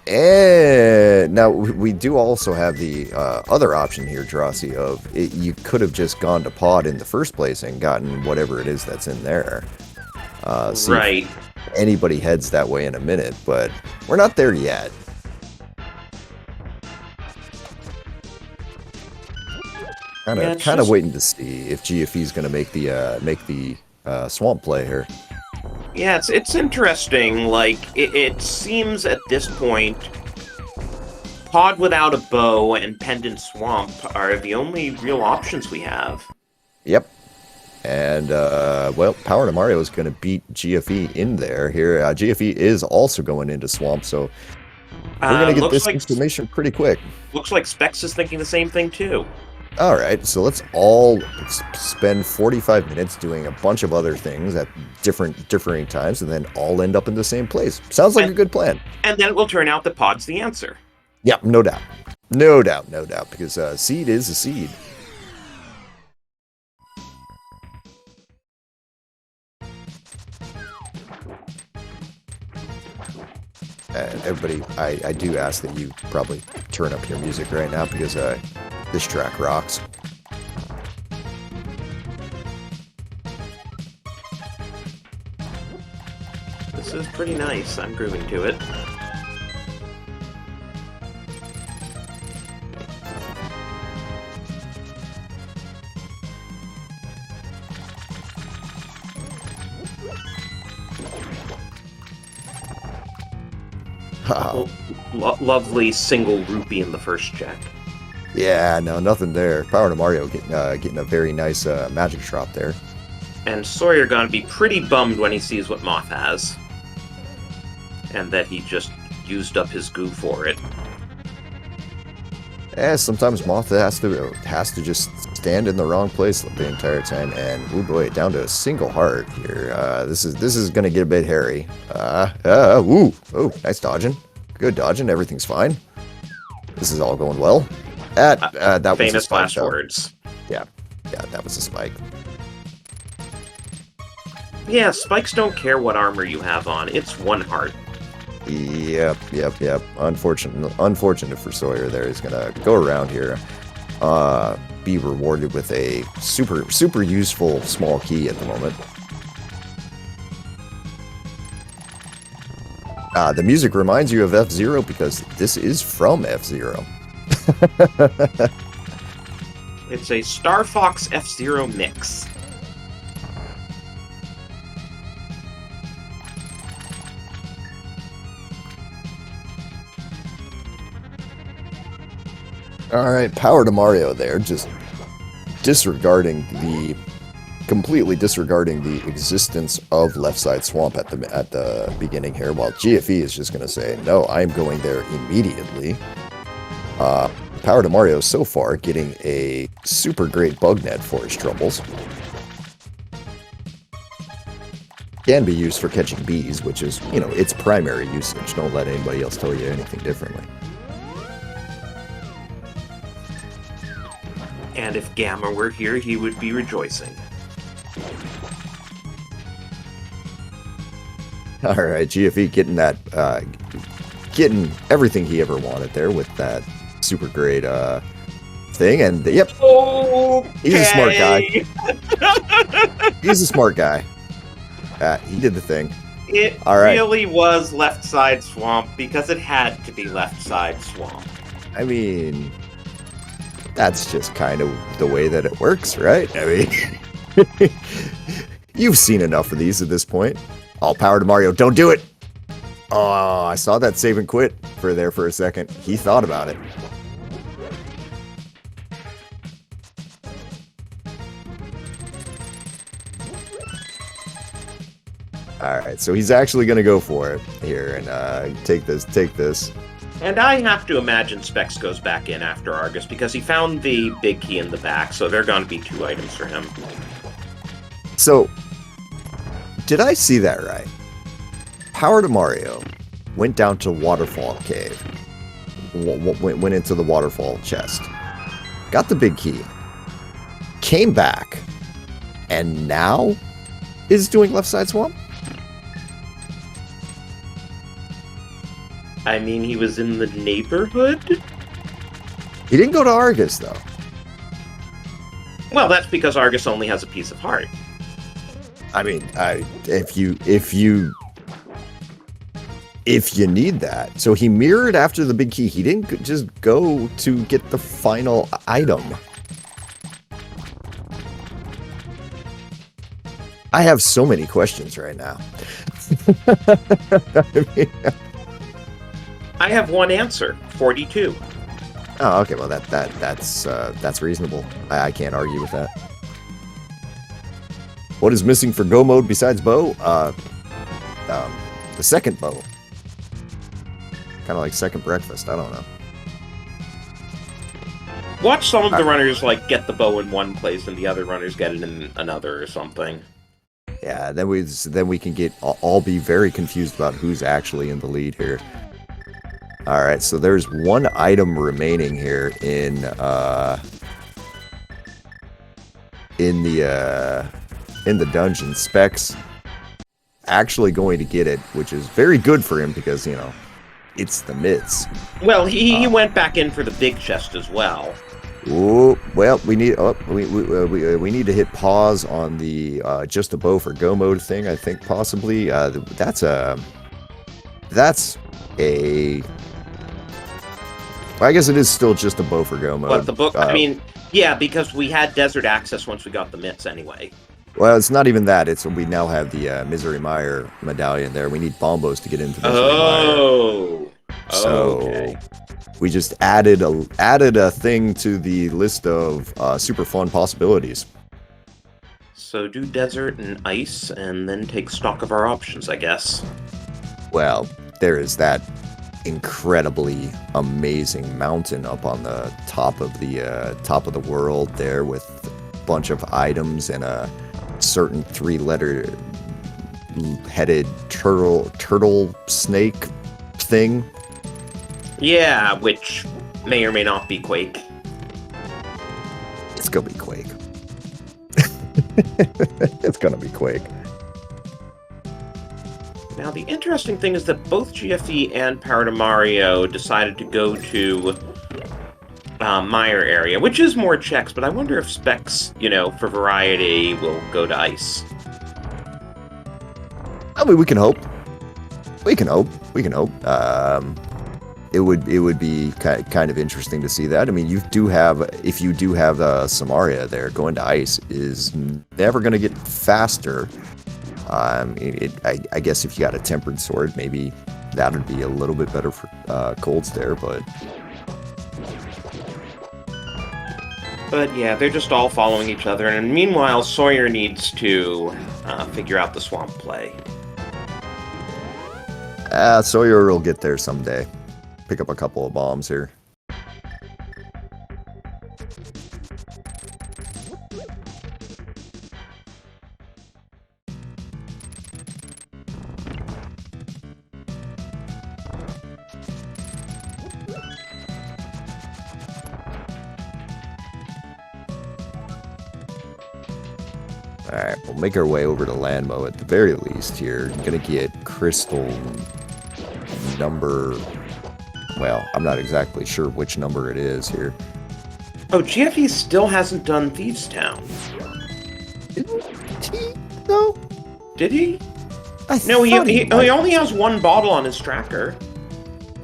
A: And now we do also have the other option here, Drosy, of you could have just gone to Pod in the first place and gotten whatever it is that's in there.
B: Right.
A: If anybody heads that way in a minute, but we're not there yet. Kind of waiting to see if GFE's going to make the swamp play here.
B: Yeah, it's interesting. Like, it seems at this point, Pod without a bow and Pendant Swamp are the only real options we have.
A: Yep. And, well, Power to Mario is going to beat GFE in there here. GFE is also going into Swamp, so we're going to get this information pretty quick.
B: Looks like Specs is thinking the same thing, too.
A: All right, so let's all spend 45 minutes doing a bunch of other things at differing times, and then all end up in the same place. Sounds like a good plan.
B: And then it will turn out that Pod's the answer.
A: Yeah, no doubt. No doubt, no doubt, because seed is a seed. Everybody, I do ask that you probably turn up your music right now, because this track rocks.
B: This is pretty nice. I'm grooving to it. Lovely single rupee in the first check.
A: Yeah, no, nothing there. Power to Mario getting a very nice magic drop there.
B: And Sawyer gonna be pretty bummed when he sees what Moth has. And that he just used up his goo for it.
A: Yeah, sometimes Moth has to just stand in the wrong place the entire time, and oh boy, down to a single heart here. This is gonna get a bit hairy. Ooh, oh, nice dodging, good dodging. Everything's fine. This is all going well. That was a
B: famous
A: spike,
B: last words.
A: Yeah, that was a spike.
B: Yeah, spikes don't care what armor you have on. It's one heart.
A: Yep. Unfortunate for Sawyer there. He's gonna go around here, be rewarded with a super useful small key at the moment. The music reminds you of F-Zero because this is from F-Zero.
B: It's a Star Fox F-Zero mix.
A: Alright, power to Mario there, just completely disregarding the existence of Left Side Swamp at the beginning here, while GFE is just gonna say, no, I'm going there immediately. Power to Mario so far getting a super great bug net for his troubles. Can be used for catching bees, which is, its primary usage. Don't let anybody else tell you anything differently.
B: And if Gamma were here, he would be rejoicing.
A: Alright, GFE getting everything he ever wanted there with that super great thing, and yep.
B: Okay.
A: He's a smart guy. He's a smart guy. He did the thing.
B: It really was Left Side Swamp because it had to be Left Side Swamp.
A: I mean, that's just kind of the way that it works, right? I mean, you've seen enough of these at this point. All power to Mario. Don't do it. Oh, I saw that save and quit for a second. He thought about it. Alright, so he's actually going to go for it here and take this.
B: And I have to imagine Specs goes back in after Argus because he found the big key in the back, so there are going to be 2 items for him.
A: So, did I see that right? Power to Mario went down to Waterfall Cave, went into the Waterfall chest, got the big key, came back, and now is doing Left Side Swamp?
B: I mean, he was in the neighborhood?
A: He didn't go to Argus, though.
B: Well, that's because Argus only has a piece of heart.
A: I mean, if you need that. So he mirrored after the big key. He didn't just go to get the final item. I have so many questions right now.
B: I have one answer. 42.
A: Oh, okay. Well, that's reasonable. I can't argue with that. What is missing for Go mode besides bow? The second bow. Kind of like second breakfast. I don't know.
B: Watch some of the runners get the bow in one place and the other runners get it in another or something.
A: Yeah, then we can all be very confused about who's actually in the lead here. All right, so there's one item remaining here in the dungeon. Specs actually going to get it, which is very good for him because it's the mids.
B: Well, he went back in for the big chest as well.
A: Oh Well, we need we need to hit pause on the just a bow for go mode thing. I think possibly that's a well, I guess it is still just a bow for go mode.
B: What, the book? I mean, yeah, because we had desert access once we got the mitts anyway.
A: Well, it's not even that. It's we now have the Misery Mire medallion there. We need bombos to get into Misery Mire. So
B: okay.
A: we just added a thing to the list of super fun possibilities.
B: So do desert and ice, and then take stock of our options, I guess.
A: Well, there is that incredibly amazing mountain up on the top of the world there with a bunch of items and a certain 3-letter headed turtle snake thing.
B: Yeah, which may or may not be Quake.
A: It's gonna be Quake. It's gonna be Quake.
B: Now, the interesting thing is that both GFE and Power to Mario decided to go to Mire area, which is more checks, but I wonder if Specs, for variety, will go to ice.
A: I mean, we can hope. We can hope. It would be kind of interesting to see that. I mean, if you do have Samaria there, going to ice is never going to get faster. I guess if you got a tempered sword, maybe that would be a little bit better for colds there, but
B: yeah, they're just all following each other, and meanwhile, Sawyer needs to figure out the swamp play.
A: Sawyer will get there someday. Pick up a couple of bombs here. Alright, we'll make our way over to Landmo at the very least here. I'm gonna get crystal number... Well, I'm not exactly sure which number it is here.
B: Oh, GFE still hasn't done Thieves Town.
A: Didn't he? No?
B: Did he?
A: No,
B: he only has one bottle on his tracker.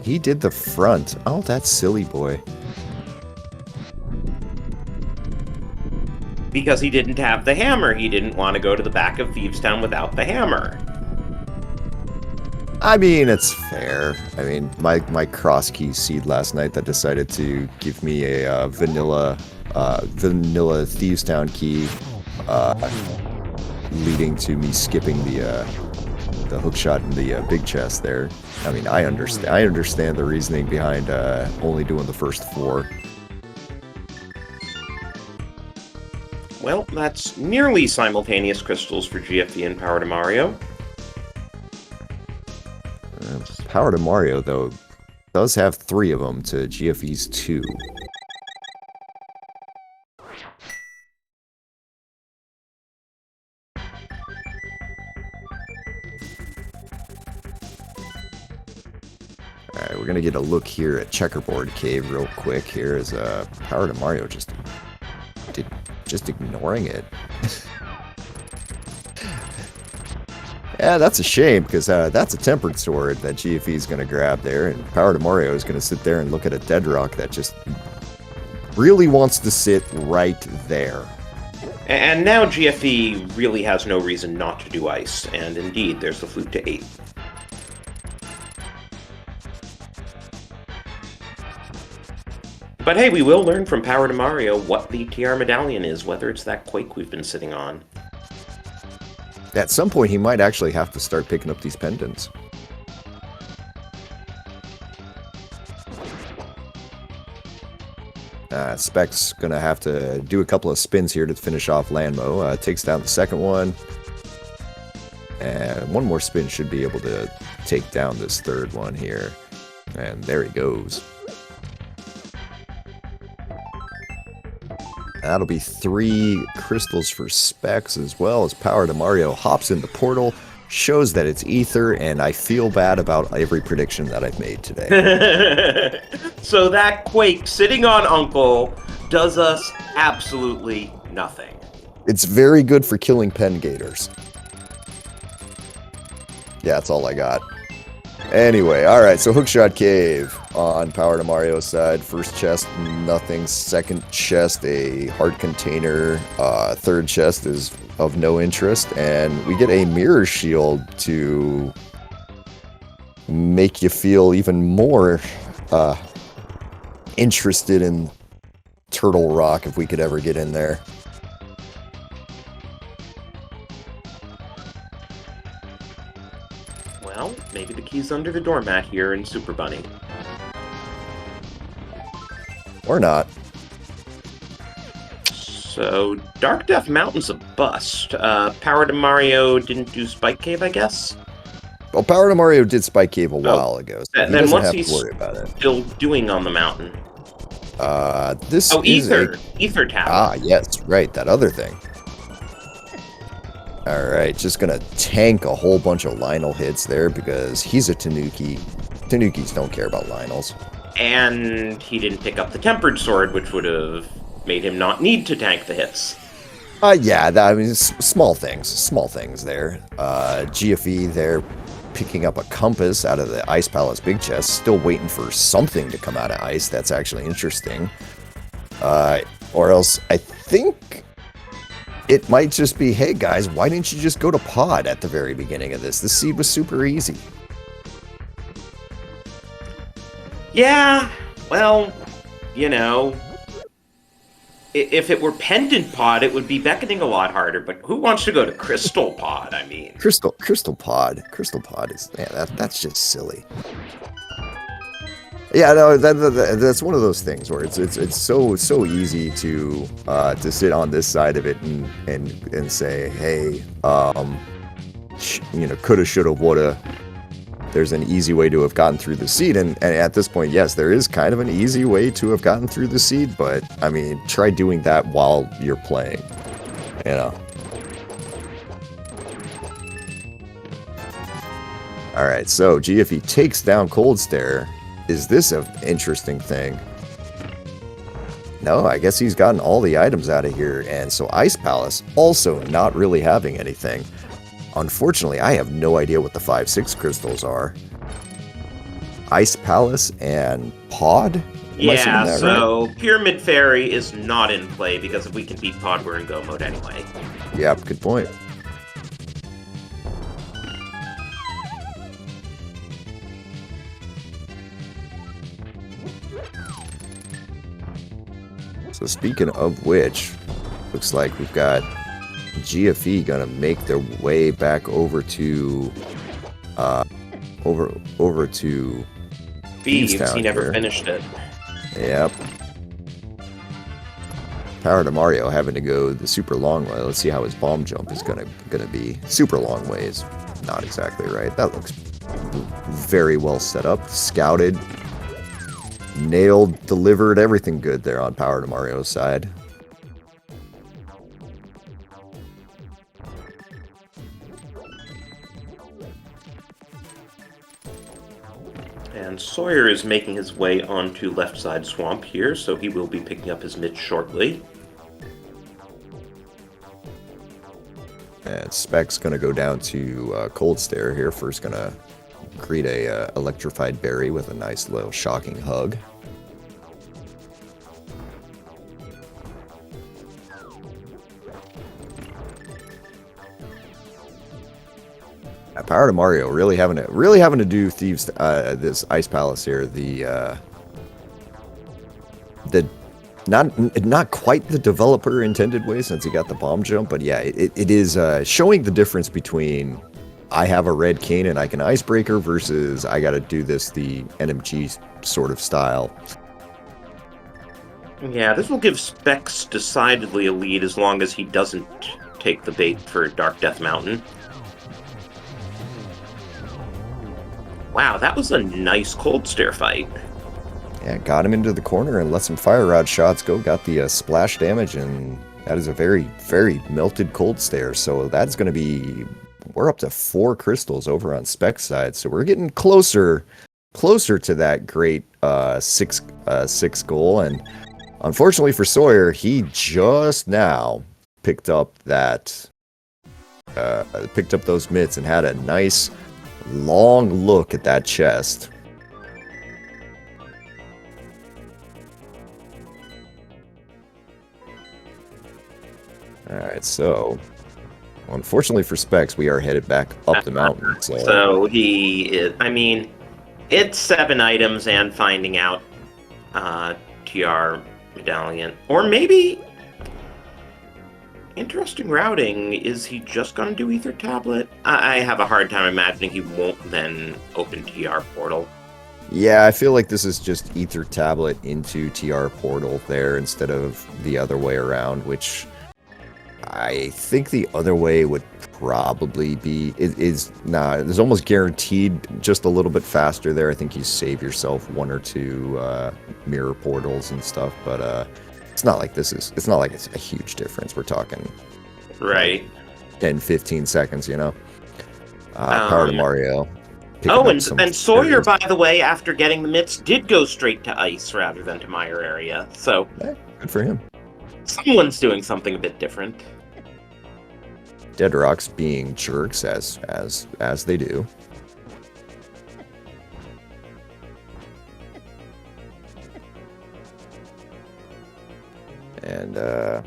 A: He did the front. Oh, that silly boy.
B: Because he didn't have the hammer. He didn't want to go to the back of Thieves Town without the hammer.
A: I mean, it's fair. I mean, my cross key seed last night that decided to give me a vanilla Thieves Town key, leading to me skipping the hookshot in the big chest there. I mean, I understand the reasoning behind only doing the first 4.
B: Well, that's nearly simultaneous crystals for GFE and Power to Mario.
A: Power to Mario, though, does have 3 of them to GFE's 2. Alright, we're gonna get a look here at Checkerboard Cave real quick here as Power to Mario just ignoring it. Yeah, that's a shame, because that's a tempered sword that GFE is going to grab there, and Power to Mario is going to sit there and look at a dead rock that just really wants to sit right there.
B: And now GFE really has no reason not to do ice, and indeed, there's the flute to 8. But hey, we will learn from Power to Mario what the TR medallion is, whether it's that Quake we've been sitting on.
A: At some point, he might actually have to start picking up these pendants. Spec's gonna have to do a couple of spins here to finish off Landmo. Takes down the second one. And one more spin should be able to take down this third one here. And there he goes. That'll be 3 crystals for Specs, as well as Power to Mario hops in the portal, shows that it's Ether, and I feel bad about every prediction that I've made today.
B: So that Quake sitting on Uncle does us absolutely nothing.
A: It's very good for killing pen gators. Yeah, that's all I got. Anyway, alright, so Hookshot Cave on Power to Mario's side. First chest, nothing. Second chest, a heart container. Third chest is of no interest. And we get a mirror shield to make you feel even more interested in Turtle Rock if we could ever get in there.
B: Well, maybe the key's under the doormat here in Super Bunny.
A: Or not.
B: So, Dark Death Mountain's a bust. Power to Mario didn't do Spike Cave, I guess?
A: Well, Power to Mario did Spike Cave a while ago, so he
B: then
A: doesn't
B: what's
A: have
B: he
A: to worry about it.
B: still doing on the mountain?
A: This is
B: Ether. Ether Tower.
A: Ah, yes, right, that other thing. Alright, just gonna tank a whole bunch of Lionel hits there because he's a Tanuki. Tanukis don't care about Lionels.
B: And he didn't pick up the Tempered Sword, which would have made him not need to tank the hits.
A: Yeah, I mean, small things there. GFE there picking up a compass out of the Ice Palace big chest, still waiting for something to come out of ice. That's actually interesting. Or else, I think it might just be, hey guys, why didn't you just go to pod at the very beginning of this? The seed was super easy.
B: Yeah, well, you know, if it were Pendant Pod, it would be beckoning a lot harder, but who wants to go to Crystal Pod, I mean?
A: Crystal Pod is, yeah, that's just silly. Yeah, no, that's one of those things where it's so easy to sit on this side of it and say, hey, you know, coulda, shoulda, woulda. There's an easy way to have gotten through the seed, and at this point, yes, there is kind of an easy way to have gotten through the seed, but I mean, try doing that while you're playing, you know. All right, so GFE takes down Cold Stare. Is this an interesting thing? No, I guess he's gotten all the items out of here, and so Ice Palace also not really having anything. Unfortunately, I have no idea what the 5-6 crystals are. Ice Palace and Pod?
B: Yeah, so right? Pyramid Fairy is not in play because if we can beat Pod, we're in go mode anyway.
A: Yep, good point. So speaking of which, looks like we've got GFE gonna make their way back over to over to
B: Thieves.
A: Town
B: He never
A: here.
B: Finished it.
A: Yep. Power to Mario having to go the super long way. Let's see how his bomb jump is gonna be. Super long way is not exactly right. That looks very well set up, scouted, nailed, delivered, everything good there on Power to Mario's side.
B: And Sawyer is making his way onto left side swamp here, so he will be picking up his mitts shortly.
A: And Spec's gonna go down to Cold Stare here. First gonna greet a electrified berry with a nice little shocking hug. Power to Mario really having to do Thieves this Ice Palace here. The not quite the developer intended way since he got the bomb jump, but yeah, it is showing the difference between I have a red cane and I can icebreaker versus I got to do this the NMG sort of style.
B: Yeah, this will give Specs decidedly a lead as long as he doesn't take the bait for Dark Death Mountain. Wow, that was a nice Cold Stare fight.
A: Yeah, got him into the corner and let some fire rod shots go. Got the splash damage, and that is a very, very melted Cold Stare. So that's going to be... We're up to 4 crystals over on Spec's side. So we're getting closer to that great 6 goal. And Unfortunately for Sawyer, he just now picked up those mitts and had a nice long look at that chest. Alright, so unfortunately for Specs, we are headed back up the mountain.
B: So he is, I mean, it's 7 items and finding out TR medallion. Or maybe interesting routing. Is he just going to do Ether Tablet? I have a hard time imagining he won't then open TR Portal.
A: Yeah, I feel like this is just Ether Tablet into TR Portal there instead of the other way around, which I think the other way would probably be is there's almost guaranteed just a little bit faster there. I think you save yourself 1 or 2 mirror portals and stuff, but it's not like it's not like it's a huge difference. We're talking
B: right
A: 10-15 seconds, you know. Power to Mario.
B: Oh, and Sawyer, by the way, after getting the mitts, did go straight to ice rather than to Mire area. So
A: good for him.
B: Someone's doing something a bit different.
A: Dead Rocks being jerks as they do. And all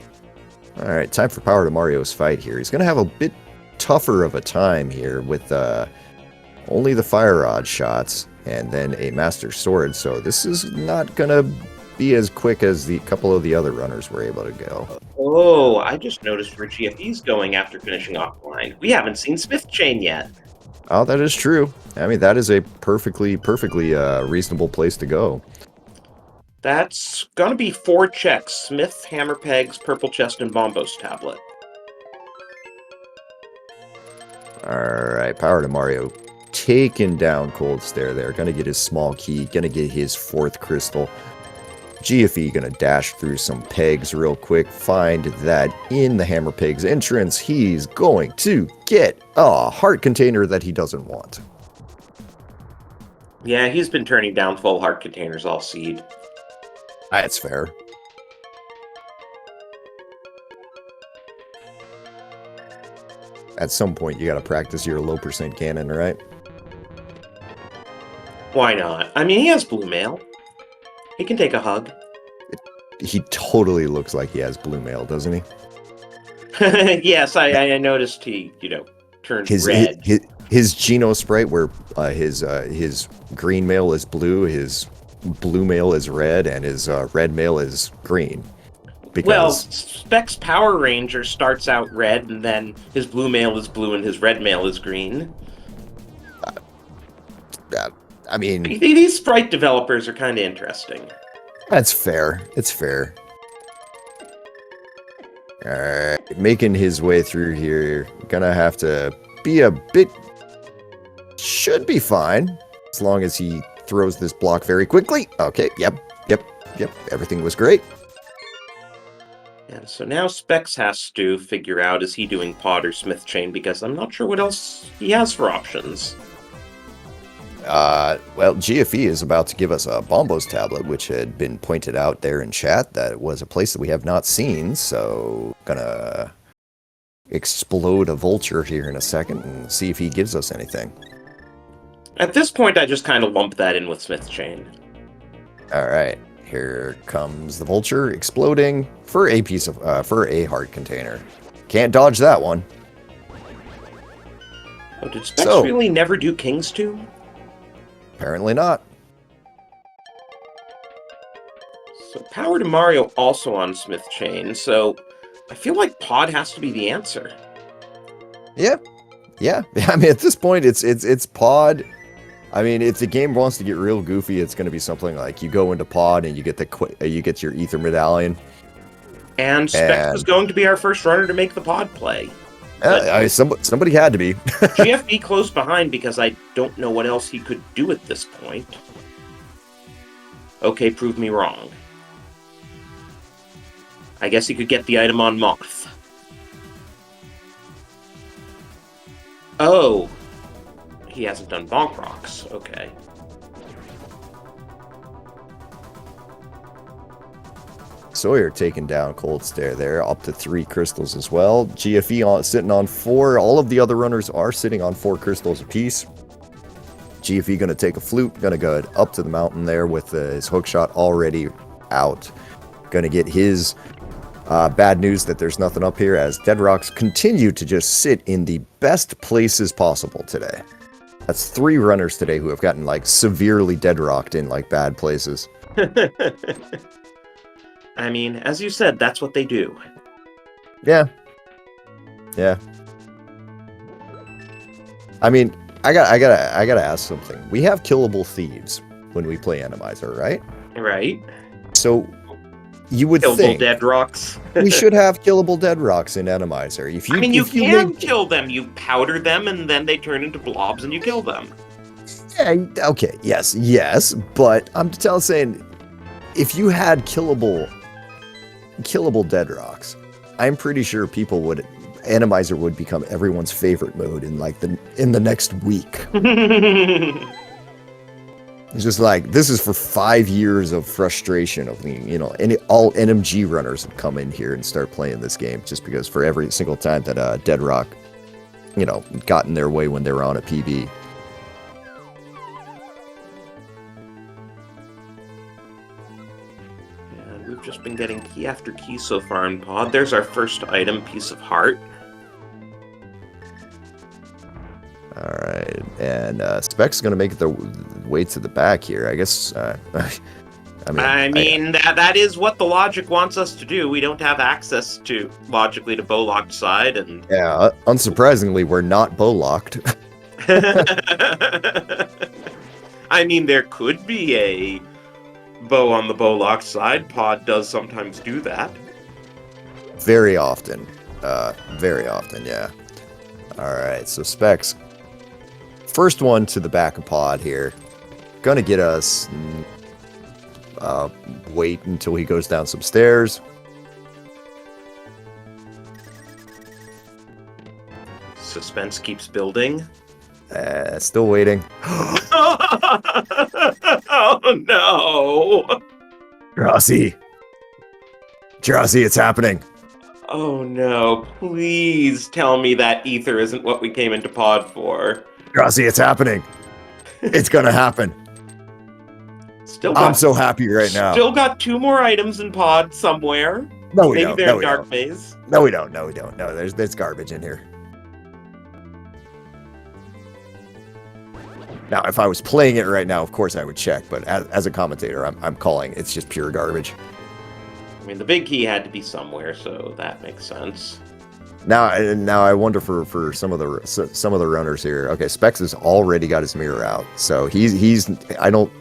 A: right, time for Power to Mario's fight here. He's gonna have a bit tougher of a time here with only the Fire Rod shots and then a Master Sword. So this is not gonna be as quick as the couple of the other runners were able to go.
B: Oh, I just noticed where GFE's going after finishing off the line. We haven't seen Smith Chain yet.
A: Oh, that is true. I mean, that is a perfectly reasonable place to go.
B: That's gonna be 4 checks: Smith, Hammer Pegs, Purple Chest, and Bombos Tablet.
A: Alright, Power to Mario taking down Cold Stare there. Gonna get his small key, gonna get his 4th crystal. GFE gonna dash through some pegs real quick, find that in the Hammer Pegs entrance, he's going to get a heart container that he doesn't want.
B: Yeah, he's been turning down full heart containers all seed.
A: That's fair. At some point, you gotta practice your low percent cannon, right?
B: Why not? I mean, he has blue mail. He can take a hug.
A: He totally looks like he has blue mail, doesn't he?
B: Yes, I noticed he, turned red.
A: His Geno sprite, where his green mail is blue, his blue mail is red, and his red mail is green. Because...
B: Well, Specs Power Ranger starts out red, and then his blue mail is blue, and his red mail is green.
A: I mean...
B: These sprite developers are kind of interesting.
A: That's fair. It's fair. Alright, making his way through here. Gonna have to be a bit... Should be fine, as long as he throws this block very quickly. Okay, yep. Everything was great.
B: And so now Specs has to figure out, is he doing Pod or Smith Chain, because I'm not sure what else he has for options.
A: Well, GFE is about to give us a Bombos tablet, which had been pointed out there in chat that it was a place that we have not seen, so gonna explode a vulture here in a second and see if he gives us anything.
B: At this point, I just kind of lump that in with Smith Chain.
A: Alright, here comes the vulture exploding for a piece of, for a heart container. Can't dodge that one.
B: Oh, did Specs really never do King's Tomb?
A: Apparently not.
B: So Power to Mario also on Smith Chain, so I feel like Pod has to be the answer.
A: Yeah. I mean, at this point, it's Pod. I mean, if the game wants to get real goofy, it's going to be something like you go into Pod and you get your Ether medallion.
B: And Specs is going to be our first runner to make the Pod play.
A: Somebody had to be.
B: GFB close behind because I don't know what else he could do at this point. Okay, prove me wrong. I guess he could get the item on Moth. Oh. He hasn't done Bonk Rocks. Okay.
A: Sawyer taking down Cold Stare there, up to 3 crystals as well. GFE sitting on 4. All of the other runners are sitting on 4 crystals apiece. GFE going to take a flute, going to go up to the mountain there with his hook shot already out. Going to get his bad news that there's nothing up here as Dead Rocks continue to just sit in the best places possible today. That's 3 runners today who have gotten like severely dead rocked in like bad places.
B: I mean, as you said, that's what they do.
A: Yeah. Yeah. I mean, I gotta ask something. We have killable thieves when we play Randomizer, right?
B: Right.
A: So you would
B: Killable
A: think
B: dead rocks.
A: we should have killable dead rocks in Randomizer. If you,
B: I mean, you
A: if
B: can
A: make-
B: kill them. You powder them, and then they turn into blobs, and you kill them.
A: Yeah, okay, yes, but I'm saying if you had killable dead rocks, I'm pretty sure Randomizer would become everyone's favorite mode in the next week. It's just like, this is for 5 years of frustration of all NMG runners have come in here and start playing this game just because for every single time that Dead Rock, got in their way when they were on a PB.
B: We've just been getting key after key so far in pod. There's our first item, Piece of Heart.
A: Alright, and Spec's going to make the way to the back here. I guess,
B: I mean, that is what the logic wants us to do. We don't have access logically to bow-locked side, and...
A: Yeah, unsurprisingly, we're not bow-locked.
B: I mean, there could be a bow on the bow-locked side. Pod does sometimes do that.
A: Very often, yeah. Alright, so Specs, first one to the back of pod here. Gonna get us... wait until he goes down some stairs.
B: Suspense keeps building.
A: Still waiting.
B: Oh no!
A: Drosy, it's happening.
B: Oh no, please tell me that ether isn't what we came into pod for.
A: Drosy, it's happening. It's gonna happen. I'm so happy right now.
B: Still got 2 more items in pod somewhere.
A: No, we
B: Maybe
A: don't.
B: they're
A: No,
B: in
A: we
B: dark
A: don't.
B: phase.
A: No, we don't. No, there's garbage in here. Now, if I was playing it right now, of course I would check, but as a commentator, I'm calling it's just pure garbage.
B: I mean, the big key had to be somewhere, so that makes sense.
A: Now I wonder for some of the runners here. Okay, Specs has already got his mirror out, so he's I don't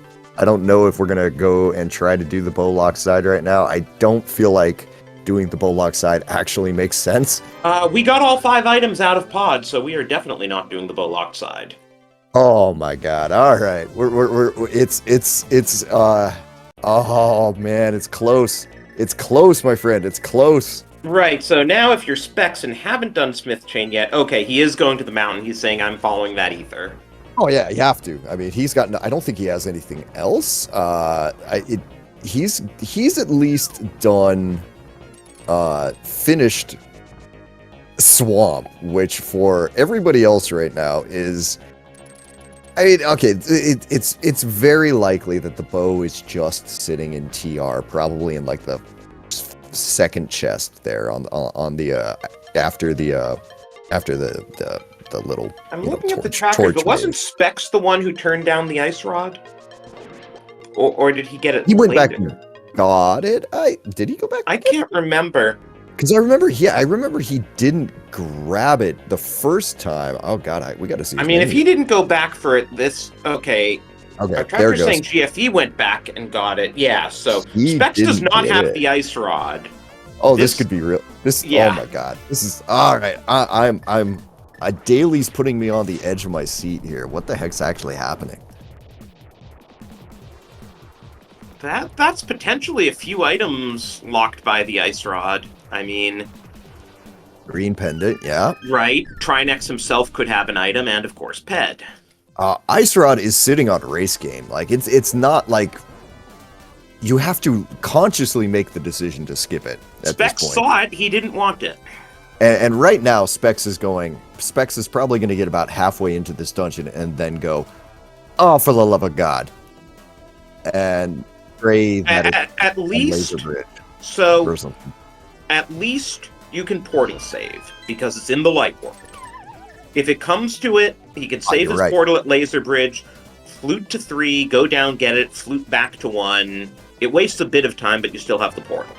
A: know if we're gonna go and try to do the bow lock side right now. I don't feel like doing the bow lock side actually makes sense.
B: We got all 5 items out of pod, so we are definitely not doing the bow lock side.
A: Oh my god! All right, oh man, it's close. It's close, my friend. It's close.
B: Right, so now if you're Specs and haven't done Smith Chain yet, okay, he is going to the mountain. He's saying, I'm following that ether.
A: Oh yeah, you have to. I mean, he's got. I don't think he has anything else. He's at least done finished Swamp, which for everybody else right now is. I mean, okay, it's very likely that the bow is just sitting in TR, probably in like the second chest there on the after the little.
B: I'm looking at the tracker, but wasn't Specs the one who turned down the ice rod? Or did he get it?
A: He went back
B: later?
A: and got it. Did he go back?
B: I can't remember.
A: Because I remember he didn't grab it the first time. Oh god, we got to see.
B: I mean, if he didn't go back for it, okay.
A: Okay,
B: Our tracker's saying GFE went back and got it. Yeah, so Specs does not have the ice rod.
A: Oh, this could be real.
B: Yeah.
A: Oh my god, this is all right. I'm Daly's putting me on the edge of my seat here. What the heck's actually happening?
B: That's potentially a few items locked by the ice rod. I mean,
A: Green pendant, yeah.
B: Right. Trinex himself could have an item, and of course, Ped.
A: Ice Rod is sitting on a race game. Like it's not like you have to consciously make the decision to skip it at
B: Specs
A: this point.
B: saw it, he didn't want it.
A: And right now, Specs is probably going to get about halfway into this dungeon and then go, oh, for the love of God. And pray that
B: At least,
A: laser bridge
B: so
A: or something.
B: at least you can portal save because it's in the light world. If it comes to it, he can save his portal at laser bridge, flute to 3, go down, get it, flute back to 1. It wastes a bit of time, but you still have the portal.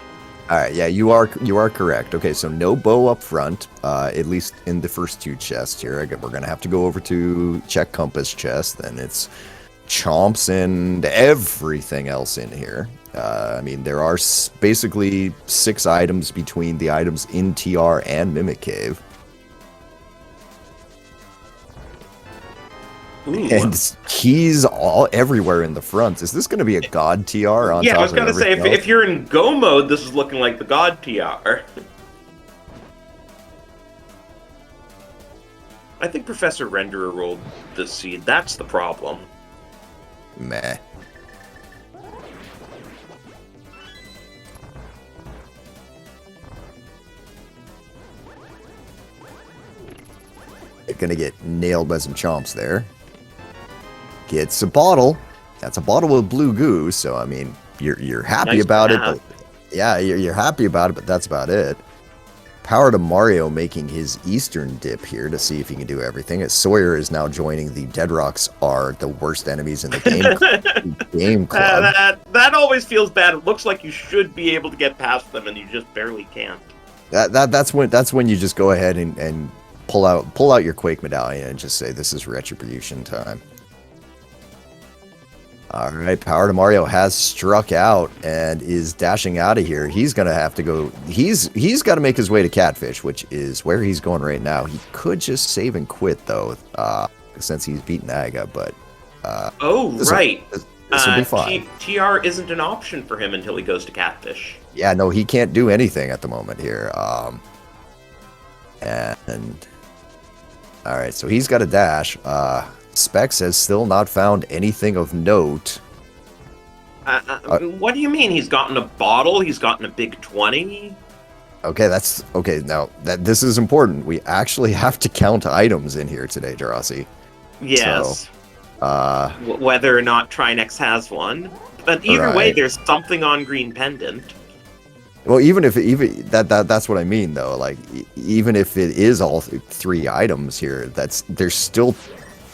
A: All right, yeah, you are correct. Okay, so no bow up front, at least in the first 2 chests here. We're gonna have to go over to check compass chest, then it's chomps and everything else in here. I mean, there are basically 6 items between the items in TR and Mimic Cave.
B: Ooh.
A: And keys all everywhere in the front. Is this going to be a god TR on top of everything?
B: Yeah, I was going to say, if you're in Go mode, this is looking like the god TR. I think Professor Renderer rolled the seed. That's the problem.
A: Meh. You're going to get nailed by some chomps there. Gets a bottle. That's a bottle of blue goo, so I mean, you're happy about it, but yeah, you're happy about it, but that's about it. Power to Mario making his Eastern dip here to see if he can do everything. As Sawyer is now joining the Deadrocks are the worst enemies in the game club.
B: That always feels bad. It looks like you should be able to get past them, and you just barely can't.
A: That's when you just go ahead and pull out your Quake medallion and just say, this is retribution time. All right, Power to Mario has struck out and is dashing out of here. He's gonna have to go. He's got to make his way to Catfish, which is where he's going right now. He could just save and quit though, since he's beaten Aga. But this will be fine.
B: TR isn't an option for him until he goes to Catfish.
A: Yeah, no, he can't do anything at the moment here. And all right, so he's got a dash. Specs has still not found anything of note.
B: What do you mean? He's gotten a bottle? He's gotten a big 20?
A: Okay, that's okay. Now this is important. We actually have to count items in here today, Jarossi.
B: Yes. So, whether or not Trinex has one, but either way, there's something on Green Pendant.
A: Well, even that's what I mean though. Like even if it is all 3 items here,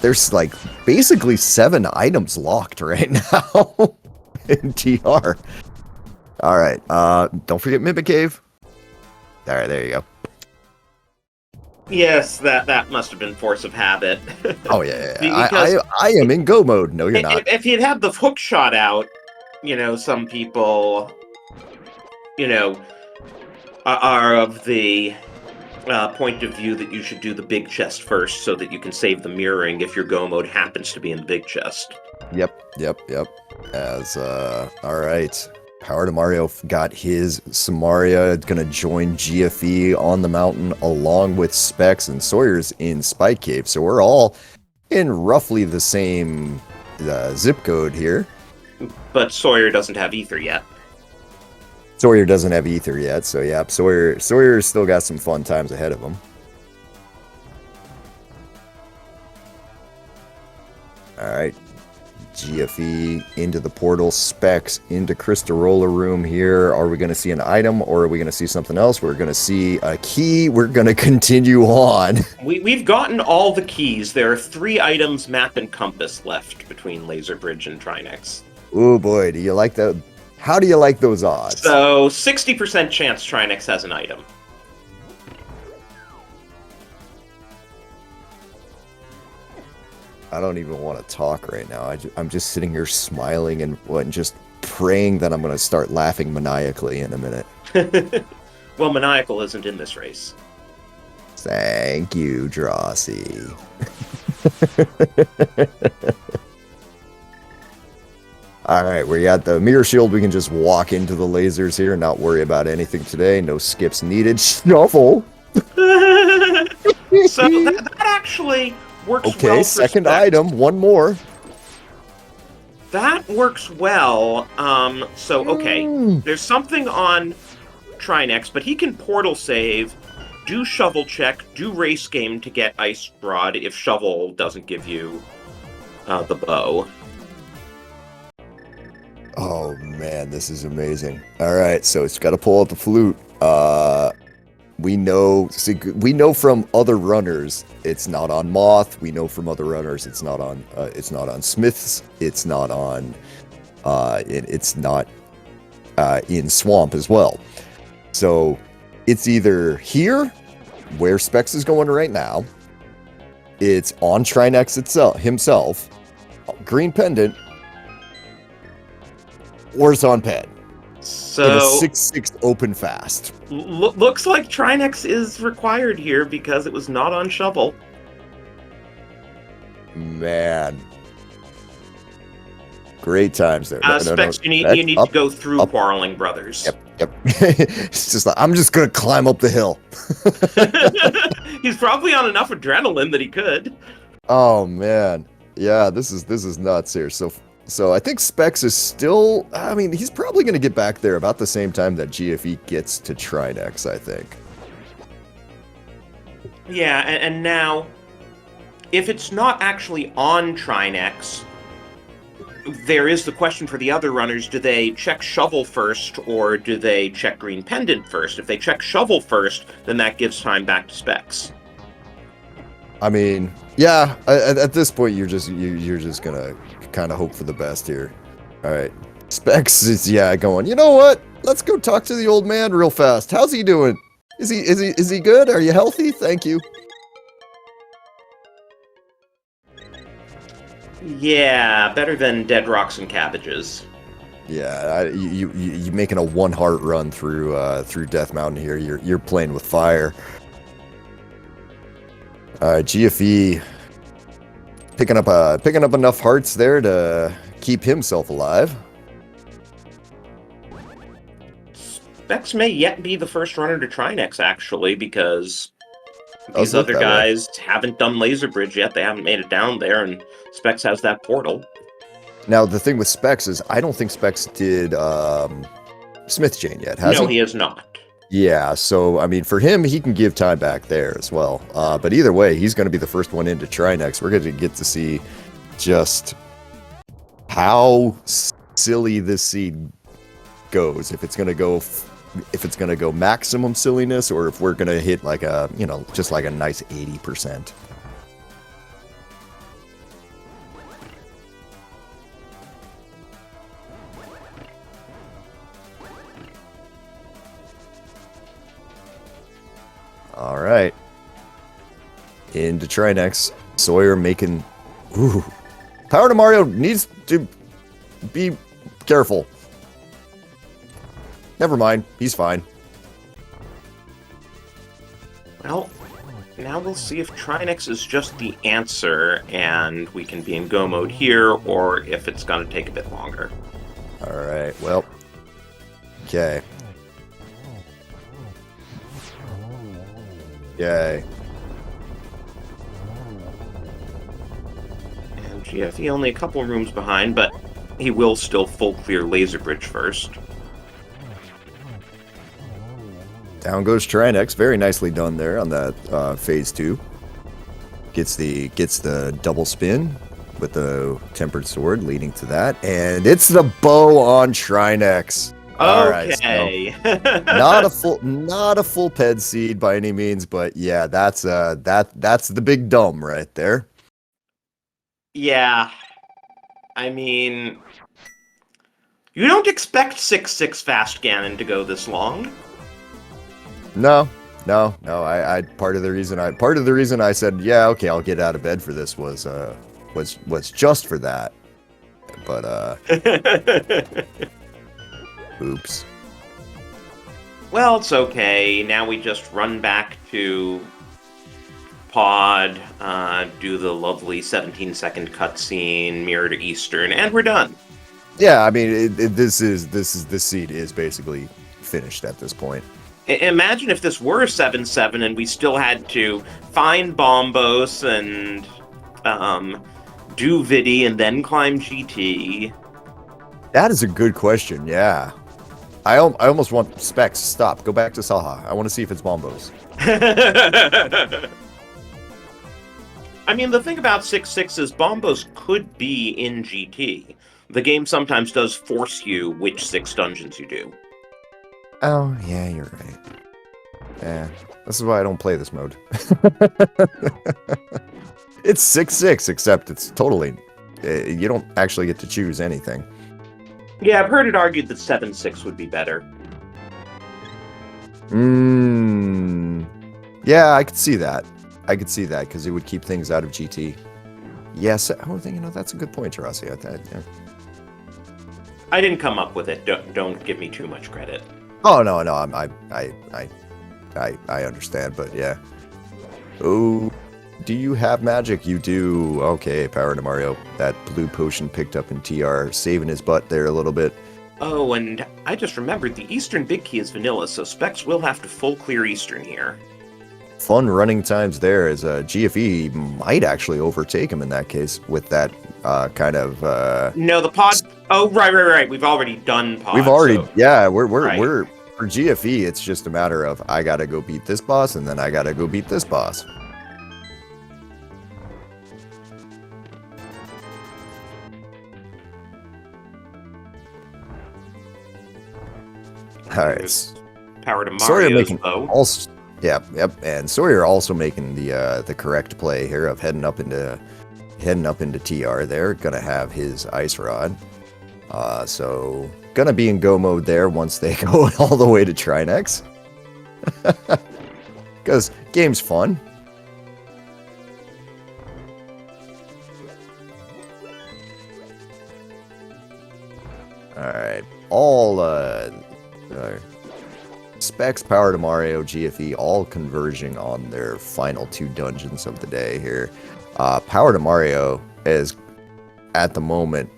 A: there's like basically 7 items locked right now in TR. All right, don't forget Mimic Cave. All right, there you go.
B: Yes, that must have been force of habit.
A: Oh yeah. I am in go mode. No, you're not.
B: If he'd had the hook shot out, some people, are of the point of view that you should do the big chest first so that you can save the mirroring if your go mode happens to be in the big chest.
A: Yep. All right. Power to Mario got his Samaria, gonna join GFE on the mountain along with Specs, and Sawyer's in Spike Cave. So we're all in roughly the same zip code here.
B: But Sawyer doesn't have Ether yet.
A: Sawyer doesn't have Ether yet, so yeah, Sawyer's still got some fun times ahead of him. Alright, GFE into the portal, Specs into Cristarola room here. Are we going to see an item, or are we going to see something else? We're going to see a key. We're going to continue on.
B: We've gotten all the keys. There are 3 items, map and compass, left between Laser Bridge and Trinex.
A: Oh boy, do you like that? How do you like those odds?
B: So, 60% chance Trinex has an item.
A: I don't even want to talk right now. I'm just sitting here smiling and just praying that I'm going to start laughing maniacally in a minute.
B: Well, maniacal isn't in this race.
A: Thank you, Drossi. All right, we got the mirror shield. We can just walk into the lasers here and not worry about anything today. No skips needed. Shuffle.
B: So that actually works well for
A: second
B: Specs.
A: item. One more.
B: That works well. Okay, there's something on Trinex, but he can portal save, do shovel check, do race game to get Ice Rod if shovel doesn't give you the bow.
A: Oh man, this is amazing. All right, so it's got to pull out the flute. We know from other runners it's not on Moth. We know from other runners it's not on Smiths. It's not on it's not in Swamp as well. So it's either here, where Specs is going right now. It's on Trinex himself, Green Pendant, or it's on Ped.
B: So
A: in a 6-6 open fast.
B: Looks like Trinex is required here because it was not on shovel.
A: Man. Great times there.
B: Specs, you need to go through Quarreling Brothers.
A: Yep. It's just like, I'm just going to climb up the hill.
B: He's probably on enough adrenaline that he could.
A: Oh, man. Yeah, this is nuts here. So I think Specs is still, I mean, he's probably going to get back there about the same time that GFE gets to Trinex, I think.
B: Yeah, and now, if it's not actually on Trinex, there is the question for the other runners, do they check shovel first or do they check Green Pendant first? If they check shovel first, then that gives time back to Specs.
A: I mean, yeah, at this point you're just gonna kind of hope for the best here. All right, Specs is going, you know what? Let's go talk to the old man real fast. How's he doing? Is he good? Are you healthy? Thank you.
B: Yeah, better than dead rocks and cabbages.
A: Yeah, you making a 1 heart run through Death Mountain here. You're playing with fire. GFE picking up enough hearts there to keep himself alive.
B: Specs may yet be the first runner to Trinex, actually, because these other guys haven't done Laser Bridge yet. They haven't made it down there, and Specs has that portal.
A: Now, the thing with Specs is I don't think Specs did Smith Chain yet, has he?
B: No, he has not.
A: Yeah, so, I mean, for him, he can give time back there as well. But either way, he's going to be the first one into Trinex. We're going to get to see just how silly this seed goes. If it's going to go maximum silliness, or if we're going to hit like a, just like a nice 80%. All right. Into Trinex. Sawyer making... Ooh. Power to Mario needs to be careful. Never mind. He's fine.
B: Well, now we'll see if Trinex is just the answer and we can be in go mode here, or if it's going to take a bit longer.
A: All right. Well. Okay. Yay.
B: And GFE only a couple rooms behind, but he will still full clear Laser Bridge first.
A: Down goes Trinex. Very nicely done there on that phase 2. Gets the double spin with the tempered sword leading to that, and it's the bow on Trinex. All right, so not a full ped seed by any means, but yeah, that's the big dumb right there.
B: Yeah, I mean, you don't expect 6-6 fast Ganon to go this long.
A: No. I part of the reason I said, yeah, okay, I'll get out of bed for this was just for that, but oops.
B: Well, it's okay. Now we just run back to Pod, do the lovely 17-second cutscene, mirror to Eastern, and we're done.
A: Yeah, I mean, this seed is basically finished at this point.
B: Imagine if this were 7-7 and we still had to find Bombos and do Vidi and then climb GT.
A: That is a good question. Yeah. I almost want Specs. Stop. Go back to Saha. I want to see if it's Bombos.
B: I mean, the thing about 6.6 is Bombos could be in GT. The game sometimes does force you which 6 dungeons you do.
A: Oh, yeah, you're right. Yeah. This is why I don't play this mode. It's 6.6, except it's totally... you don't actually get to choose anything.
B: Yeah, I've heard it argued that 7.6 would be better.
A: Yeah, I could see that. I could see that, because it would keep things out of GT. Yes, that's a good point, Tarasi.
B: I didn't come up with it. Don't give me too much credit.
A: Oh, no, I understand, but yeah. Oh, do you have magic? You do. Okay, Power to Mario. That blue potion picked up in TR, saving his butt there a little bit.
B: Oh, and I just remembered the Eastern Big Key is vanilla, so Specs will have to full clear Eastern here.
A: Fun running times there, as GFE might actually overtake him in that case with that kind of...
B: No, the pod... Oh, right. We've already done pod.
A: We've already...
B: So...
A: Yeah, we're
B: right.
A: For GFE, it's just a matter of I gotta go beat this boss, and then I gotta go beat this boss. Alright.
B: Power to Mario,
A: Sawyer making
B: though.
A: Also, yep, and Sawyer also making the correct play here of heading up into TR there. Gonna have his ice rod. So gonna be in go mode there once they go all the way to Trinex. Because game's fun. Alright. All Specs, Power to Mario, GFE, all converging on their final 2 dungeons of the day here. Power to Mario is, at the moment,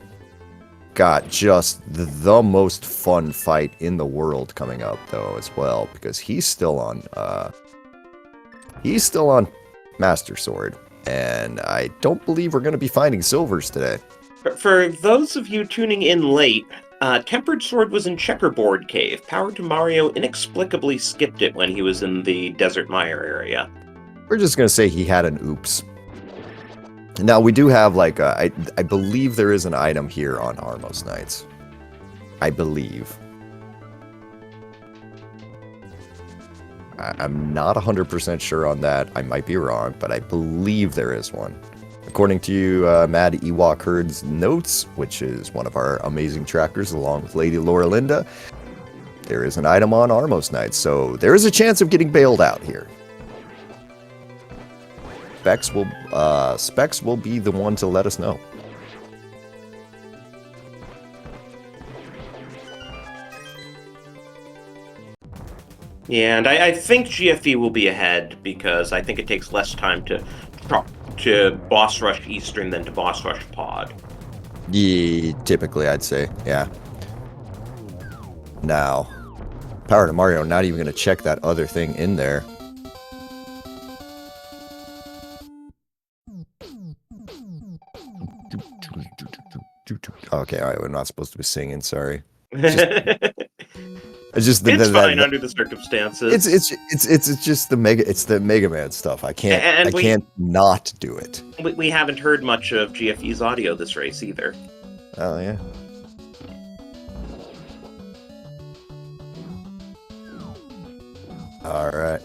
A: got just the most fun fight in the world coming up, though, as well, because he's still on Master Sword, and I don't believe we're going to be finding silvers today.
B: For those of you tuning in late, Tempered Sword was in Checkerboard Cave. Power to Mario inexplicably skipped it when he was in the Desert Mire area.
A: We're just going to say he had an oops. Now, we do have, like, I believe there is an item here on Armos Knights. I believe. I'm not 100% sure on that. I might be wrong, but I believe there is one. According to Mad Ewok Herd's notes, which is one of our amazing trackers along with Lady Laura Linda, there is an item on Armos Knights, so there is a chance of getting bailed out here. Specs will be the one to let us know.
B: Yeah, and I think GFE will be ahead because I think it takes less time to boss rush Eastern than to boss rush Pod.
A: Yeah, typically I'd say, yeah. Now, Power to Mario not even going to check that other thing in there. Okay, all right, we're not supposed to be singing, sorry. It's
B: fine under the circumstances.
A: It's just the Mega Man stuff. I can't not do it.
B: We haven't heard much of GFE's audio this race either.
A: Oh yeah. All right.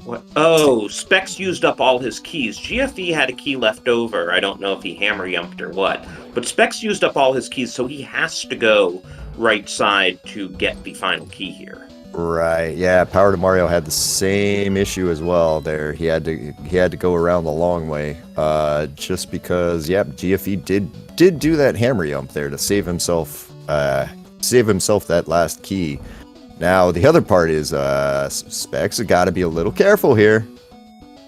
B: What? Oh, Specs used up all his keys. GFE had a key left over. I don't know if he hammer yumped or what. But Specs used up all his keys, so he has to go right side to get the final key here.
A: Right. Yeah, Power to Mario had the same issue as well there. He had to go around the long way. Just because, yeah, GFE did do that hammer yump there to save himself that last key. Now, the other part is, Specs have got to be a little careful here.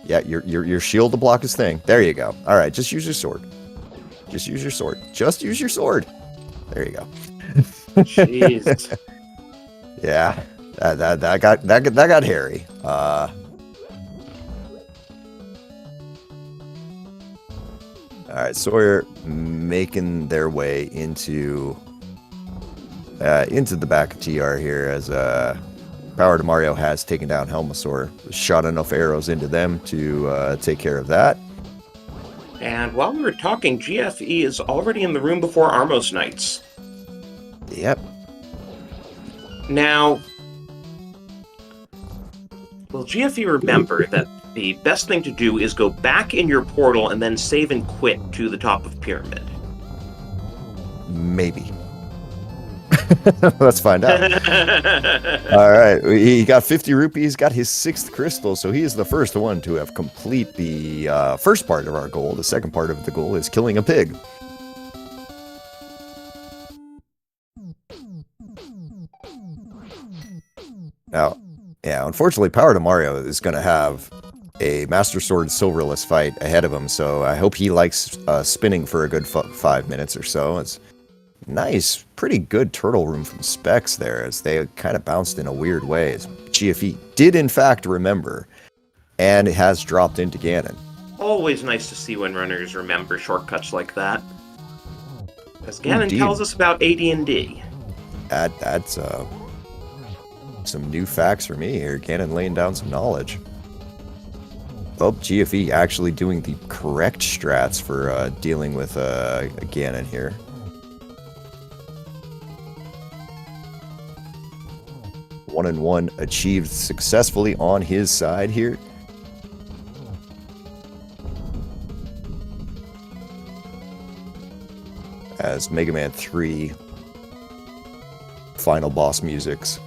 A: Yeah, your shield to block his thing. There you go. All right, just use your sword. Just use your sword. Just use your sword. There you go.
B: Jeez.
A: Yeah, that got hairy. All right, Sawyer making their way into the back of TR here as Power to Mario has taken down Helmasaur. Shot enough arrows into them to take care of that.
B: And while we were talking, GFE is already in the room before Armos Knights.
A: Yep.
B: Now, will GFE remember that the best thing to do is go back in your portal and then save and quit to the top of Pyramid?
A: Maybe. Let's find out. All right, he got 50 rupees, got his 6th crystal, so he is the first one to have complete the first part of our goal. The second part of the goal is killing a pig. Now, yeah, unfortunately, Power to Mario is going to have a Master Sword Silverless fight ahead of him, so I hope he likes spinning for a good 5 minutes or so. It's nice, pretty good turtle room from Specs there, as they kind of bounced in a weird way. As GFE did, in fact, remember, and it has dropped into Ganon.
B: Always nice to see when runners remember shortcuts like that. As Ganon
A: Indeed.
B: tells us about AD&D.
A: That's some new facts for me here. Ganon laying down some knowledge. Oh, GFE actually doing the correct strats for dealing with Ganon here. One and one achieved successfully on his side here. As Mega Man 3 final boss musics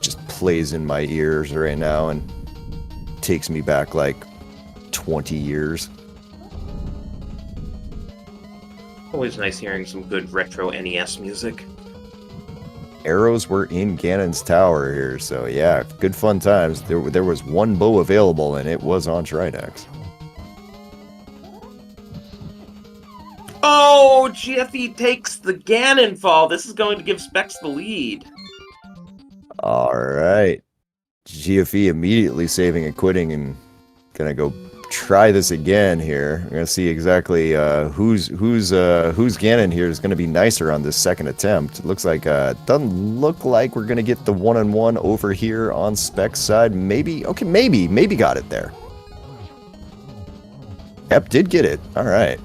A: just plays in my ears right now and takes me back like 20 years.
B: Always nice hearing some good retro NES music.
A: Arrows were in Ganon's tower here, so yeah, good fun times. There was one bow available, and it was on Trinex.
B: Oh, GFE takes the Ganon fall. This is going to give Specs the lead.
A: All right, GFE immediately saving and quitting, and gonna go try this again here. We're gonna see exactly who's Ganon here is gonna be nicer on this second attempt. It looks like doesn't look like we're gonna get the one-on-one over here on Specs' side. Maybe maybe got it there. Yep, did get it. All right.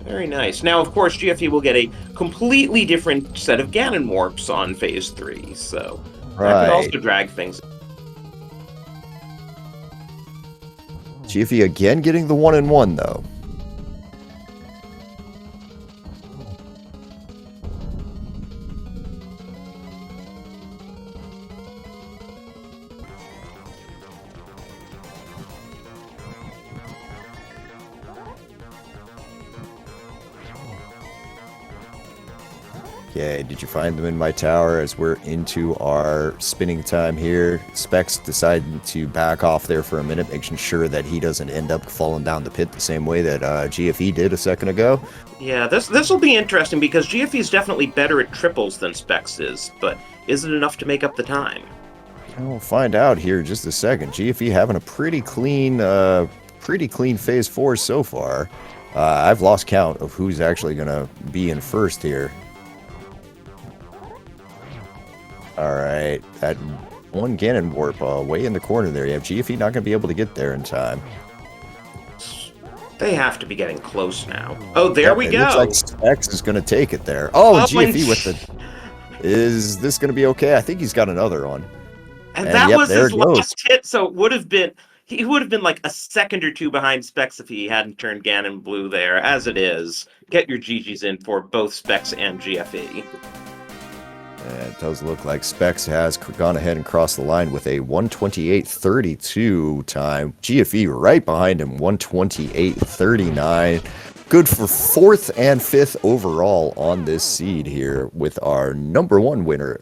B: Very nice. Now, of course, GFE will get a completely different set of Ganon warps on Phase 3, so that could also drag things.
A: GFE again getting the one-and-one, though. Okay, did you find them in my tower as we're into our spinning time here? Specs deciding to back off there for a minute, making sure that he doesn't end up falling down the pit the same way that GFE did a second ago.
B: Yeah, this will be interesting because GFE is definitely better at triples than Specs is, but is it enough to make up the time?
A: We'll find out here in just a second. GFE having a pretty clean Phase 4 so far. I've lost count of who's actually going to be in first here. Alright, that one Ganon warp way in the corner there. You have GFE not going to be able to get there in time.
B: They have to be getting close now. Oh, there we go!
A: Looks like Specs is going to take it there. Oh, GFE with the... Is this going to be okay? I think he's got another on.
B: And that was his last hit, so it would have been... He would have been like a second or two behind Specs if he hadn't turned Ganon blue there. As it is, get your GGs in for both Specs and GFE.
A: It does look like Specs has gone ahead and crossed the line with a 128.32 time. GFE right behind him, 128.39. Good for 4th and 5th overall on this seed here, with our number one winner,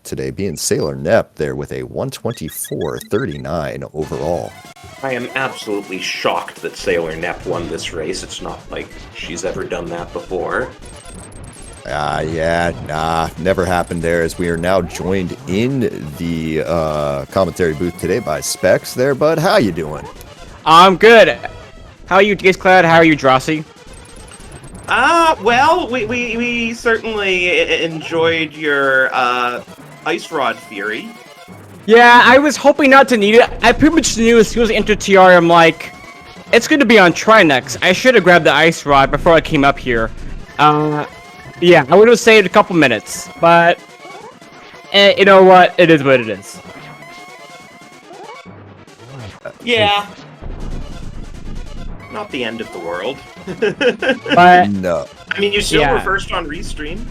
A: today being Sailor Nep there with a 124.39 overall.
B: I am absolutely shocked that Sailor Nep won this race. It's not like she's ever done that before. Never happened there, as we are now joined in the commentary booth today by Specs there, bud. How you doing?
C: I'm good. How are you, Cloud? How are you, Drosy?
B: Well, we certainly enjoyed your ice rod fury.
C: Yeah, I was hoping not to need it. I pretty much knew as soon as I entered TR, I'm like, it's going to be on Trinex. I should have grabbed the ice rod before I came up here. Yeah, I would have saved a couple minutes, but you know what? It is what it is.
B: Yeah. Not the end of the world.
C: But
A: No.
B: I mean, you still
C: Yeah.
B: were first on Restream.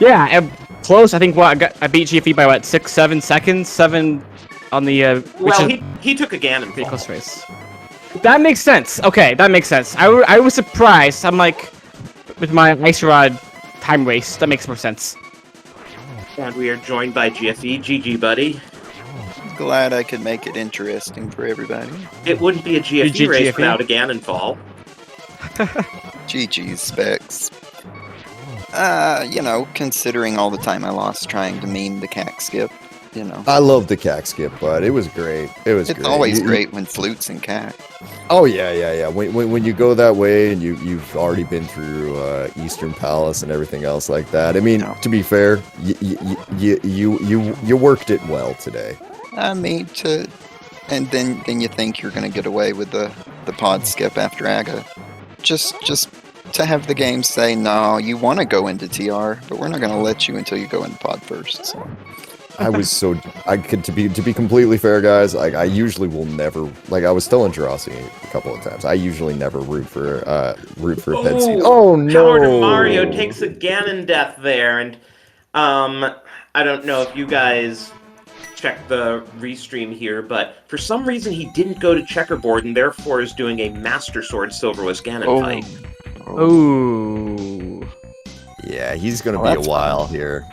C: yeah, I'm close. I think I beat GFE by what 6-7 seconds, 7 on the which
B: Well,
C: is
B: he took a Ganon
C: pretty
B: fall.
C: close race. That makes sense. Okay, that makes sense. I was surprised. I'm like, with my ice rod time waste, that makes more sense.
B: And we are joined by GFE. GG, buddy.
D: Glad I could make it interesting for everybody.
B: It wouldn't be a GFE
C: GG,
B: race
C: GFE.
B: without a Ganon fall.
D: GG's specs. You know, considering all the time I lost trying to meme the cack skip, you know.
A: I love the cack skip, but it was great. It was
D: It's
A: great.
D: always great when flutes and cack.
A: Oh yeah. When you go that way and you've already been through Eastern Palace and everything else like that. I mean,
D: No.
A: to be fair, you worked it well today.
D: I mean, and then you think you're gonna get away with the pod skip after Aga. Just to have the game say, no, you want to go into TR, but we're not gonna let you until you go into pod first. So.
A: I was to be completely fair, guys. Like I usually will never, like I was telling Jurassic a couple of times. I usually never root for a pet seed. Oh no!
B: Power to Mario takes a Ganon death there, and I don't know if you guys checked the restream here, but for some reason he didn't go to checkerboard, and therefore is doing a Master Sword Silverless Ganon fight.
C: Ooh.
A: Yeah, he's gonna
D: Oh,
A: be a
D: that's
A: while here.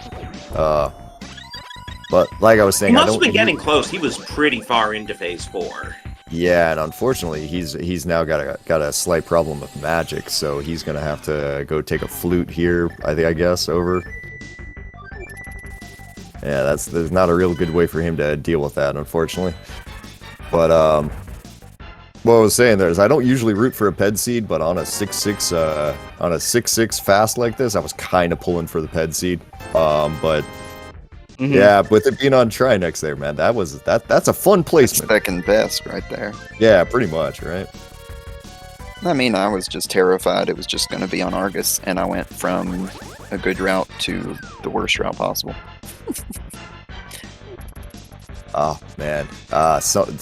A: But like I was saying,
B: He
A: I
B: must
A: don't.
B: have been getting close. He was pretty far into Phase 4.
A: Yeah, and unfortunately, he's now got a slight problem with magic, so he's gonna have to go take a flute here. I guess over. Yeah, there's not a real good way for him to deal with that, unfortunately. But what I was saying there is I don't usually root for a ped seed, but on a 6-6 fast like this, I was kind of pulling for the ped seed. But yeah, with it being on Trinex there, man, that's a fun placement.
D: Second best right there.
A: Yeah, pretty much, right?
D: I mean, I was just terrified it was just going to be on Argus, and I went from a good route to the worst route possible.
A: Oh man, some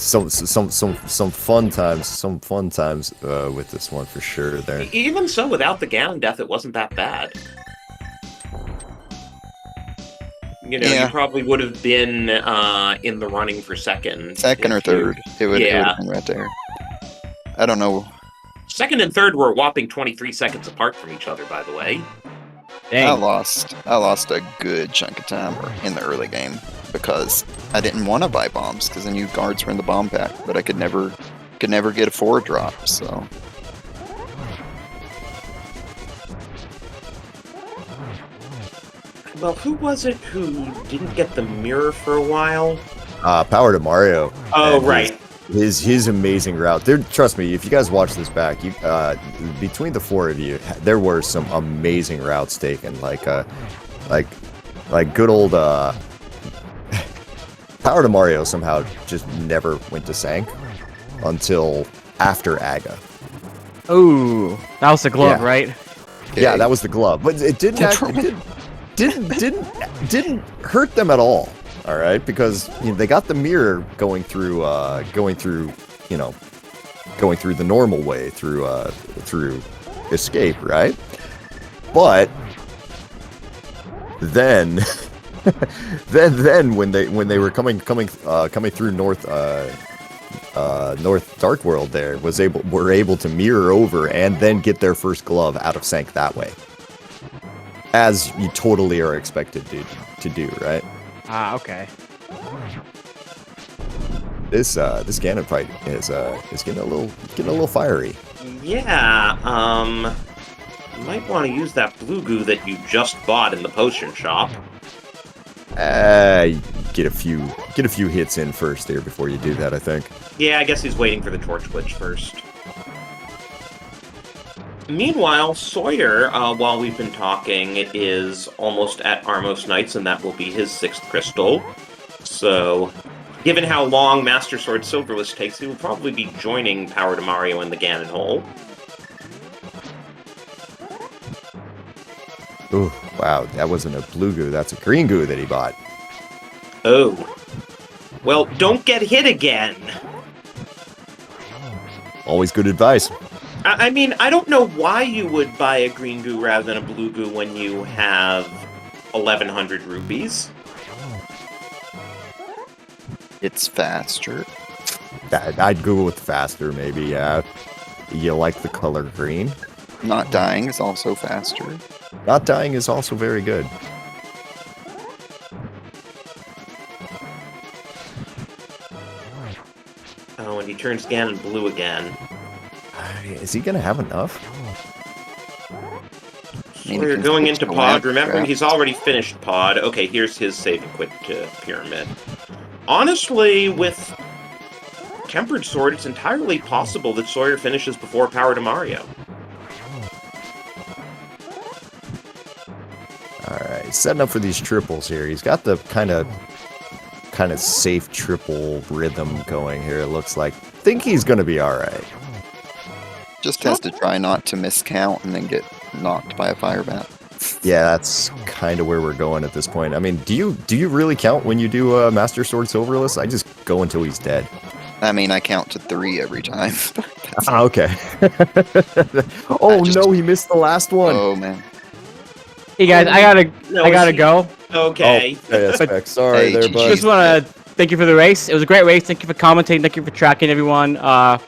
A: fun times, with this one for sure. There,
B: Even so, without the Ganon death, it wasn't that bad. You know,
D: Yeah.
B: you probably would have been in the running for second.
D: Second or
B: if you-
D: third, it would
B: Yeah.
D: have been right there. I don't know.
B: Second and third were a whopping 23 seconds apart from each other, by the way.
D: I
C: Dang.
D: lost a good chunk of time in the early game because I didn't want to buy bombs because I knew guards were in the bomb pack, but I could never get a forward drop. So
B: Well, who was it who didn't get the mirror for a while?
A: Power to Mario.
B: Oh,
A: And
B: right.
A: His amazing route. There, trust me, if you guys watch this back, you between the four of you, there were some amazing routes taken. Like good old Power to Mario somehow just never went to Sank until after Aga.
C: Ooh, that was the glove,
A: Yeah.
C: right?
A: Yeah, that was the glove, but it didn't hurt them at all. All right, because they got the mirror going through the normal way through escape, right? But then then when they were coming through North Dark World, were able to mirror over and then get their first glove out of Sank that way, as you totally are expected to do, right?
C: Ah, okay.
A: This Ganon fight is getting a little fiery.
B: Yeah, you might want to use that blue goo that you just bought in the potion shop.
A: Get a few hits in first there before you do that, I think.
B: Yeah, I guess he's waiting for the torch glitch first. Meanwhile, Sawyer, while we've been talking, is almost at Armos Knights, and that will be his 6th crystal. So, given how long Master Sword Silverless takes, he will probably be joining Power to Mario in the Ganon Hole.
A: Ooh, wow, that wasn't a blue goo, that's a green goo that he bought.
B: Oh. Well, don't get hit again!
A: Always good advice.
B: I mean, I don't know why you would buy a green goo rather than a blue goo when you have 1,100 rubies.
D: It's faster.
A: I'd go with faster, maybe, yeah. You like the color green?
D: Not dying is also faster.
A: Not dying is also very good.
B: Oh, and he turns Ganon blue again.
A: Is he going to have enough?
B: We're going into
D: go
B: pod.
D: after
B: Remembering
D: that.
B: he's already finished pod. Okay, here's his save and quit pyramid. Honestly, with Tempered Sword, it's entirely possible that Sawyer finishes before Power to Mario.
A: Alright, setting up for these triples here. He's got the kind of safe triple rhythm going here, it looks like. Think he's going to be alright.
D: Just has to try not to miscount and then get knocked by a fire bat.
A: Yeah, that's kind of where we're going at this point. I mean, do you really count when you do Master Sword Silverless? I just go until he's dead.
D: I mean, I count to 3 every time.
A: Ah, okay. Oh no, he missed the last one.
D: Oh man.
C: Hey guys, I gotta go.
B: Okay.
A: Oh, yeah, Specs. Sorry
D: Hey,
A: there,
D: GG.
A: bud.
C: Just want to thank you for the race. It was a great race. Thank you for commentating. Thank you for tracking everyone. GG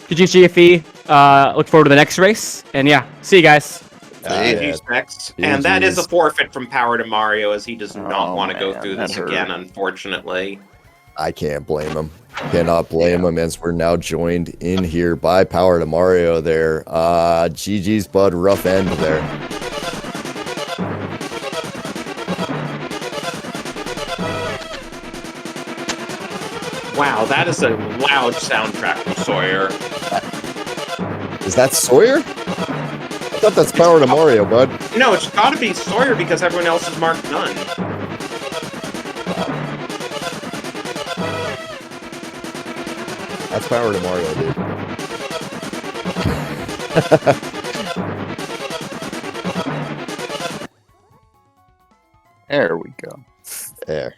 C: GFE. Look forward to the next race. And yeah, see you guys.
B: GG Specs. And that is a forfeit from Power to Mario, as he does not
D: Oh,
B: want to go
D: man,
B: through
D: that
B: this
D: hurt.
B: again, unfortunately.
A: I can't blame him. Cannot blame him, as we're now joined in here by Power to Mario there. GG's, bud. Rough end there.
B: Wow, that is a loud soundtrack from Sawyer.
A: Is that Sawyer? I thought that's Power to Mario, bud.
B: No, it's gotta be Sawyer because everyone else is marked none.
A: That's Power to Mario, dude.
D: There we go.
A: There.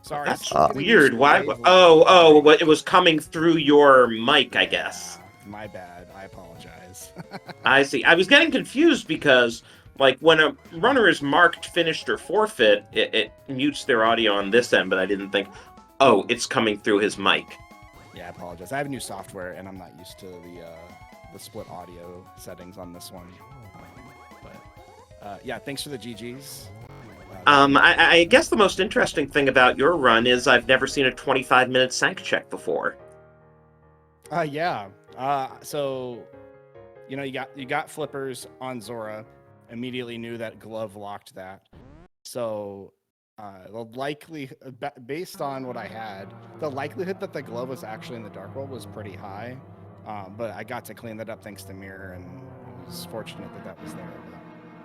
E: Sorry.
B: That's
A: Ah.
B: weird. Why? Oh, it was coming through your mic, I guess.
E: My bad. I apologize.
B: I see. I was getting confused because, like, when a runner is marked finished or forfeit, it mutes their audio on this end, but I didn't think, oh, it's coming through his mic.
E: Yeah, I apologize. I have new software, and I'm not used to the split audio settings on this one. But yeah, thanks for the GGs.
B: I guess the most interesting thing about your run is I've never seen a 25-minute sank check before.
E: Yeah. So, you know, you got flippers on Zora. Immediately knew that glove locked that. So, based on what I had, the likelihood that the glove was actually in the dark world was pretty high. But I got to clean that up thanks to Mirror, and it was fortunate that was there.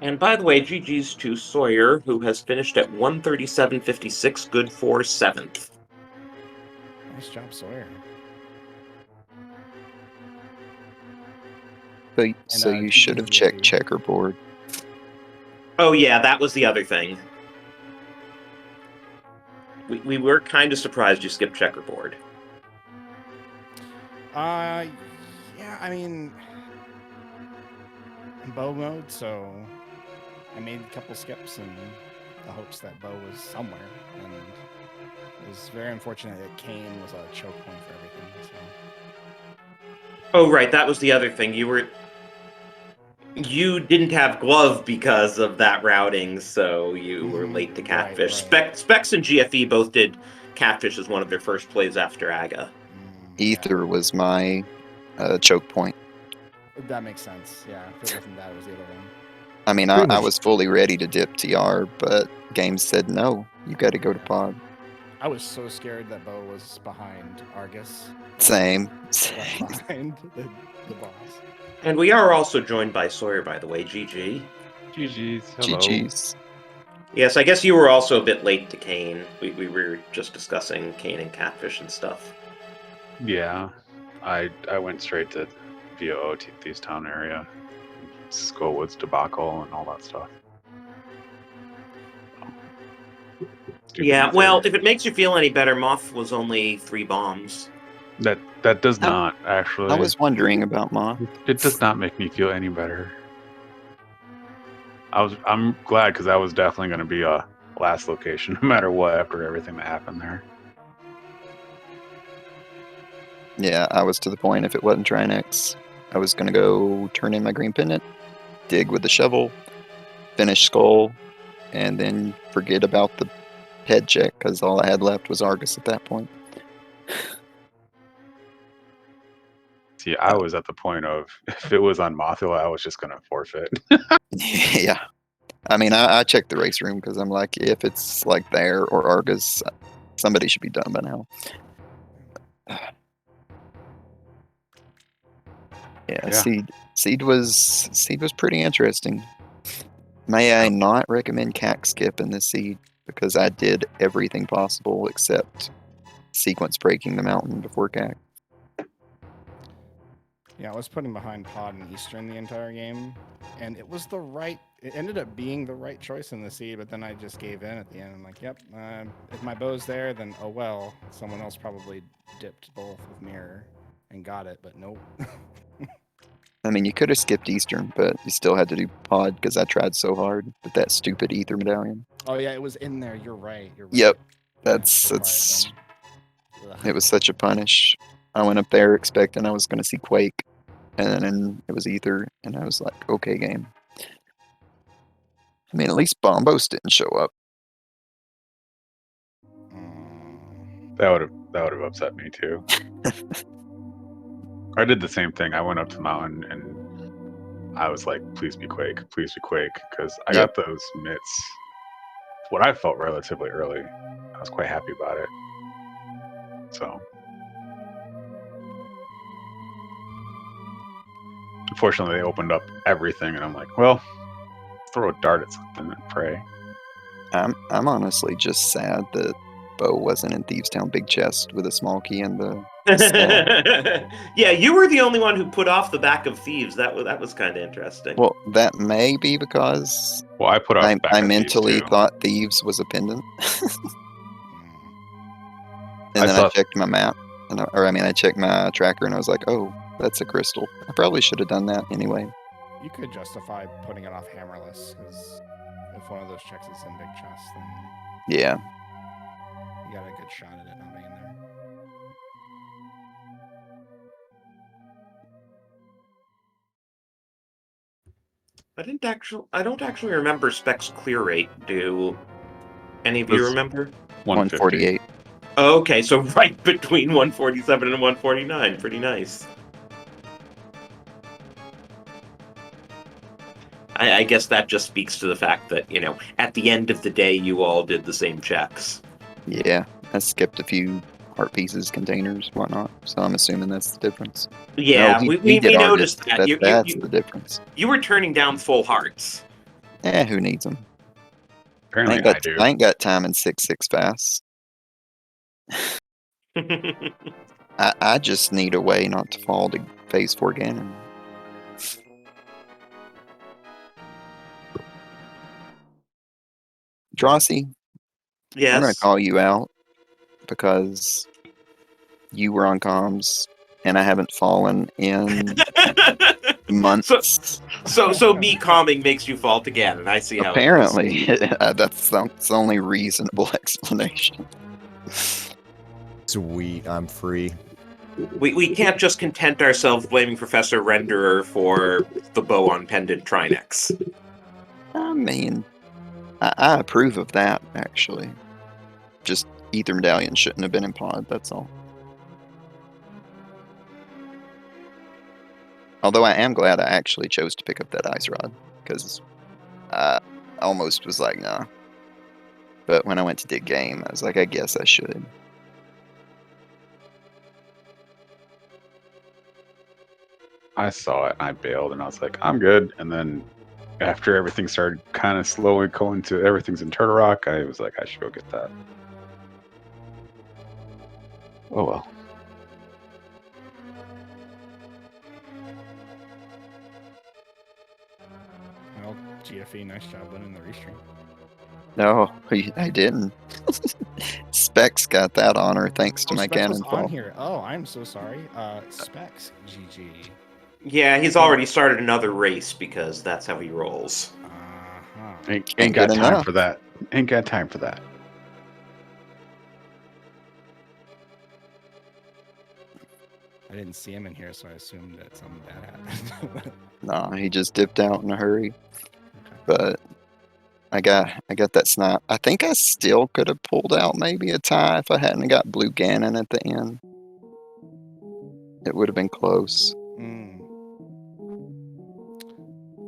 B: And by the way, GG's to Sawyer, who has finished at 137.56, good for 7th.
E: Nice job, Sawyer.
D: So you should have
E: GG.
D: checked checkerboard.
B: Oh yeah, that was the other thing. We were kind of surprised you skipped checkerboard.
E: Yeah, I mean, in bow mode, so I made a couple skips in the hopes that bow was somewhere, and it was very unfortunate that Kane was a choke point for everything. So.
B: Oh right, that was the other thing. You didn't have glove because of that routing, so you were late to catfish.
E: Right.
B: Specs and GFE both did catfish as one of their first plays after Aga.
D: Ether was my choke point.
E: That makes sense. Yeah, if it wasn't that, it was the other one.
D: I mean,
A: Pretty
D: I
A: much.
D: was fully ready to dip TR, but games said no. You got to go to pod.
E: I was so scared that Bo was behind Argus.
D: Same.
E: Behind the boss.
B: And we are also joined by Sawyer, by the way. GG.
F: GG's. Hello.
D: GG's.
B: Yes, I guess you were also a bit late to Kane. We were just discussing Kane and Catfish and stuff.
F: Yeah, I went straight to VOO Thieves Town area, Skullwoods debacle and all that stuff.
B: Yeah, well, if it makes you feel any better, Moth was only 3 bombs.
F: That does not actually.
D: I was wondering about Ma.
F: It does not make me feel any better. I'm glad because that was definitely going to be a last location, no matter what, after everything that happened there.
D: Yeah, I was to the point, if it wasn't Trinex, I was going to go turn in my green pendant, dig with the shovel, finish Skull, and then forget about the head check, because all I had left was Argus at that point.
F: See, I was at the point of, if it was on Mothula, I was just going to forfeit.
D: Yeah. I mean, I checked the race room, because I'm like, if it's like there or Argus, somebody should be done by now. Yeah, Seed was pretty interesting. May I not recommend CAC skip in this Seed, because I did everything possible except sequence breaking the mountain before CAC.
E: Yeah, I was putting behind Pod and Eastern the entire game, and it ended up being the right choice in the seed, but then I just gave in at the end. I'm like, yep, if my bow's there, then oh well. Someone else probably dipped both with Mirror and got it, but nope.
D: I mean, you could have skipped Eastern, but you still had to do Pod, because I tried so hard with that stupid Ether medallion.
E: Oh yeah, it was in there. You're right.
D: Yep,
E: Yeah,
D: that's it was such a punish. I went up there expecting I was going to see Quake, and then it was Ether, and I was like, okay, game. I mean, at least Bombos didn't show up.
F: That would have upset me too. I did the same thing. I went up to the mountain and I was like, please be Quake, because I got those mitts, what I felt relatively early. I was quite happy about it. So, unfortunately, they opened up everything, and I'm like, well, throw a dart at something and pray.
D: I'm honestly just sad that Bo wasn't in Thieves Town Big Chest with a small key and the
B: Yeah, you were the only one who put off the back of Thieves. That was kind of interesting.
D: Well, that may be because
F: I put off back
D: I
F: of
D: mentally
F: Thieves too.
D: thought Thieves was a pendant. And then I checked my map, I checked my tracker, and I was like, oh, that's a crystal. I probably should have done that anyway.
E: You could justify putting it off hammerless, because if one of those checks is in Big Chest, then
D: yeah,
E: you got a good shot at it not being there.
B: I don't actually remember Spec's clear rate. Do any of you remember?
D: 148.
B: Oh, okay, so right between 147 and 149. Pretty nice. I guess that just speaks to the fact that, at the end of the day, you all did the same checks.
D: Yeah, I skipped a few heart pieces, containers, whatnot. So I'm assuming that's the difference.
B: Yeah,
D: no,
B: we noticed that.
D: That's the difference.
B: You were turning down full hearts.
D: Who needs them?
F: Apparently I do.
D: I ain't got time in 6-6 fast. I just need a way not to fall to phase 4 Ganon. Drosy,
B: yes.
D: I'm going to call you out because you were on comms and I haven't fallen in months.
B: So me calming makes you fault again, and I see how
D: Apparently, that's the only reasonable explanation.
A: Sweet, I'm free.
B: We can't just content ourselves blaming Professor Renderer for the bow on pendant Trinex.
D: I mean, I approve of that, actually. Just Ether Medallion shouldn't have been in pod, that's all. Although I am glad I actually chose to pick up that Ice Rod, because I almost was like, nah. But when I went to dig game, I was like, I guess I should.
F: I saw it and I bailed and I was like, I'm good. And then after everything started kind of slowly going to everything's in Turtle Rock, I was like, I should go get that. Oh well.
E: Well, GFE, nice job winning the restream.
D: No, I didn't. Specs got that honor thanks to
E: Oh,
D: my
E: Specs was
D: cannon
E: on
D: fall.
E: here. Oh, I'm so sorry. Specs, GG.
B: Yeah, he's already started another race because that's how he rolls.
E: Uh-huh.
F: Ain't got
D: get
F: time
D: enough.
F: for that. Ain't got time for that.
E: I didn't see him in here, so I assumed that something bad happened.
D: No, he just dipped out in a hurry. But I got that snap. I think I still could have pulled out maybe a tie if I hadn't got Blue Ganon at the end. It would have been close.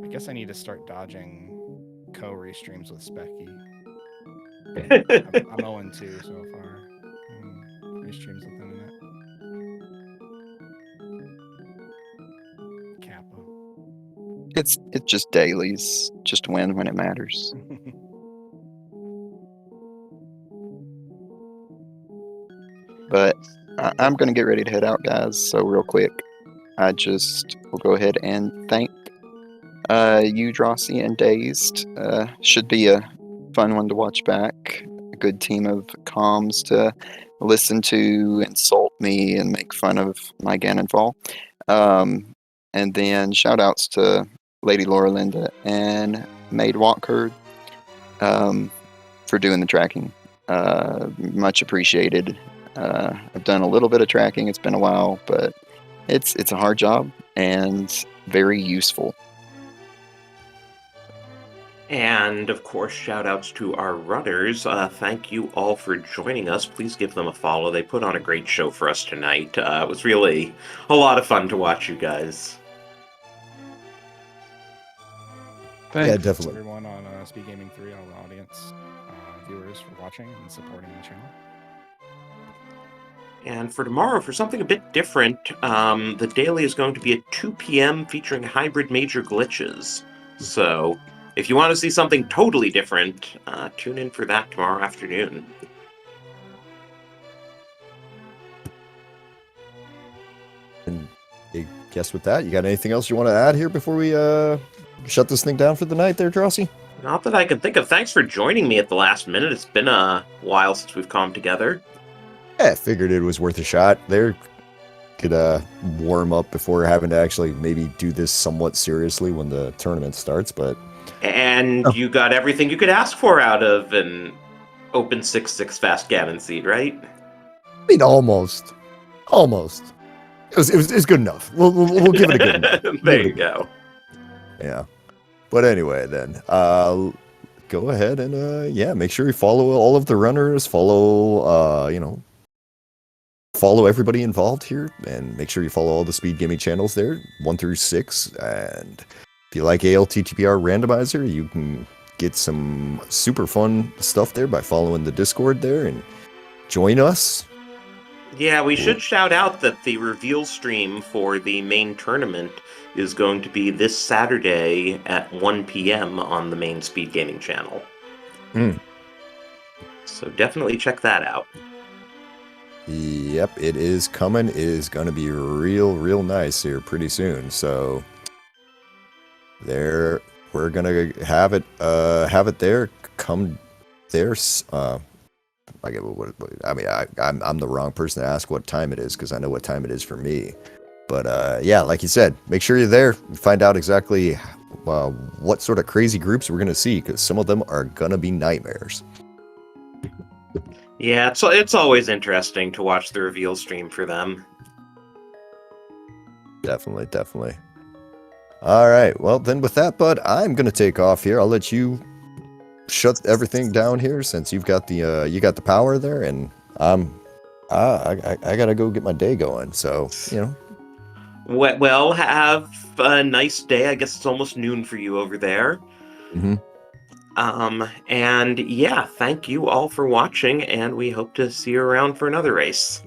E: I guess I need to start dodging co-restreams with Specky. I'm 0-2 so far. Restreams with internet. Kappa.
D: It's just dailies. Just win when it matters. But I'm going to get ready to head out, guys. So real quick, I just will go ahead and thank you, Drosy, and Dazed. Should be a fun one to watch back. A good team of comms to listen to, insult me, and make fun of my Ganonfall. And then shout outs to Lady Laura Linda and Maid Walkherd for doing the tracking. Much appreciated. I've done a little bit of tracking. It's been a while, but it's a hard job and very useful.
B: And of course, shout outs to our runners. Thank you all for joining us. Please give them a follow. They put on a great show for us tonight. It was really a lot of fun to watch you guys.
A: Yeah,
E: Thanks
A: definitely.
E: everyone on Speed Gaming 3, all the audience, viewers for watching and supporting the channel.
B: And for tomorrow, for something a bit different, the daily is going to be at 2 p.m. featuring hybrid major glitches. So if you want to see something totally different, tune in for that tomorrow afternoon.
A: And I guess with that, you got anything else you want to add here before we shut this thing down for the night there, Drosy?
B: Not that I can think of. Thanks for joining me at the last minute. It's been a while since we've come together.
A: Yeah, I figured it was worth a shot. There could warm up before having to actually maybe do this somewhat seriously when the tournament starts, but...
B: And you got everything you could ask for out of an open 6-6 fast Ganon seed, right?
A: I mean, almost. Almost. It was good enough. We'll give it a good enough.
B: There you go.
A: Yeah. But anyway, then, go ahead and, yeah, make sure you follow all of the runners, follow everybody involved here, and make sure you follow all the Speed Gaming channels there, 1 through 6, and if you like ALTTPR Randomizer, you can get some super fun stuff there by following the Discord there, and join us.
B: Yeah, we should shout out that the reveal stream for the main tournament is going to be this Saturday at 1 p.m. on the main Speed Gaming channel. So definitely check that out.
A: Yep, it is coming. It is going to be real nice here pretty soon. So there, we're gonna have it there. Come there. I'm the wrong person to ask what time it is because I know what time it is for me. But yeah, like you said, make sure you're there. Find out exactly what sort of crazy groups we're gonna see because some of them are gonna be nightmares.
B: Yeah, it's always interesting to watch the reveal stream for them.
A: Definitely. All right. Well, then with that, bud, I'm gonna take off here. I'll let you shut everything down here since you've got the power there, and I gotta go get my day going. So
B: Well, have a nice day. I guess it's almost noon for you over there.
A: Mhm.
B: And yeah, thank you all for watching, and we hope to see you around for another race.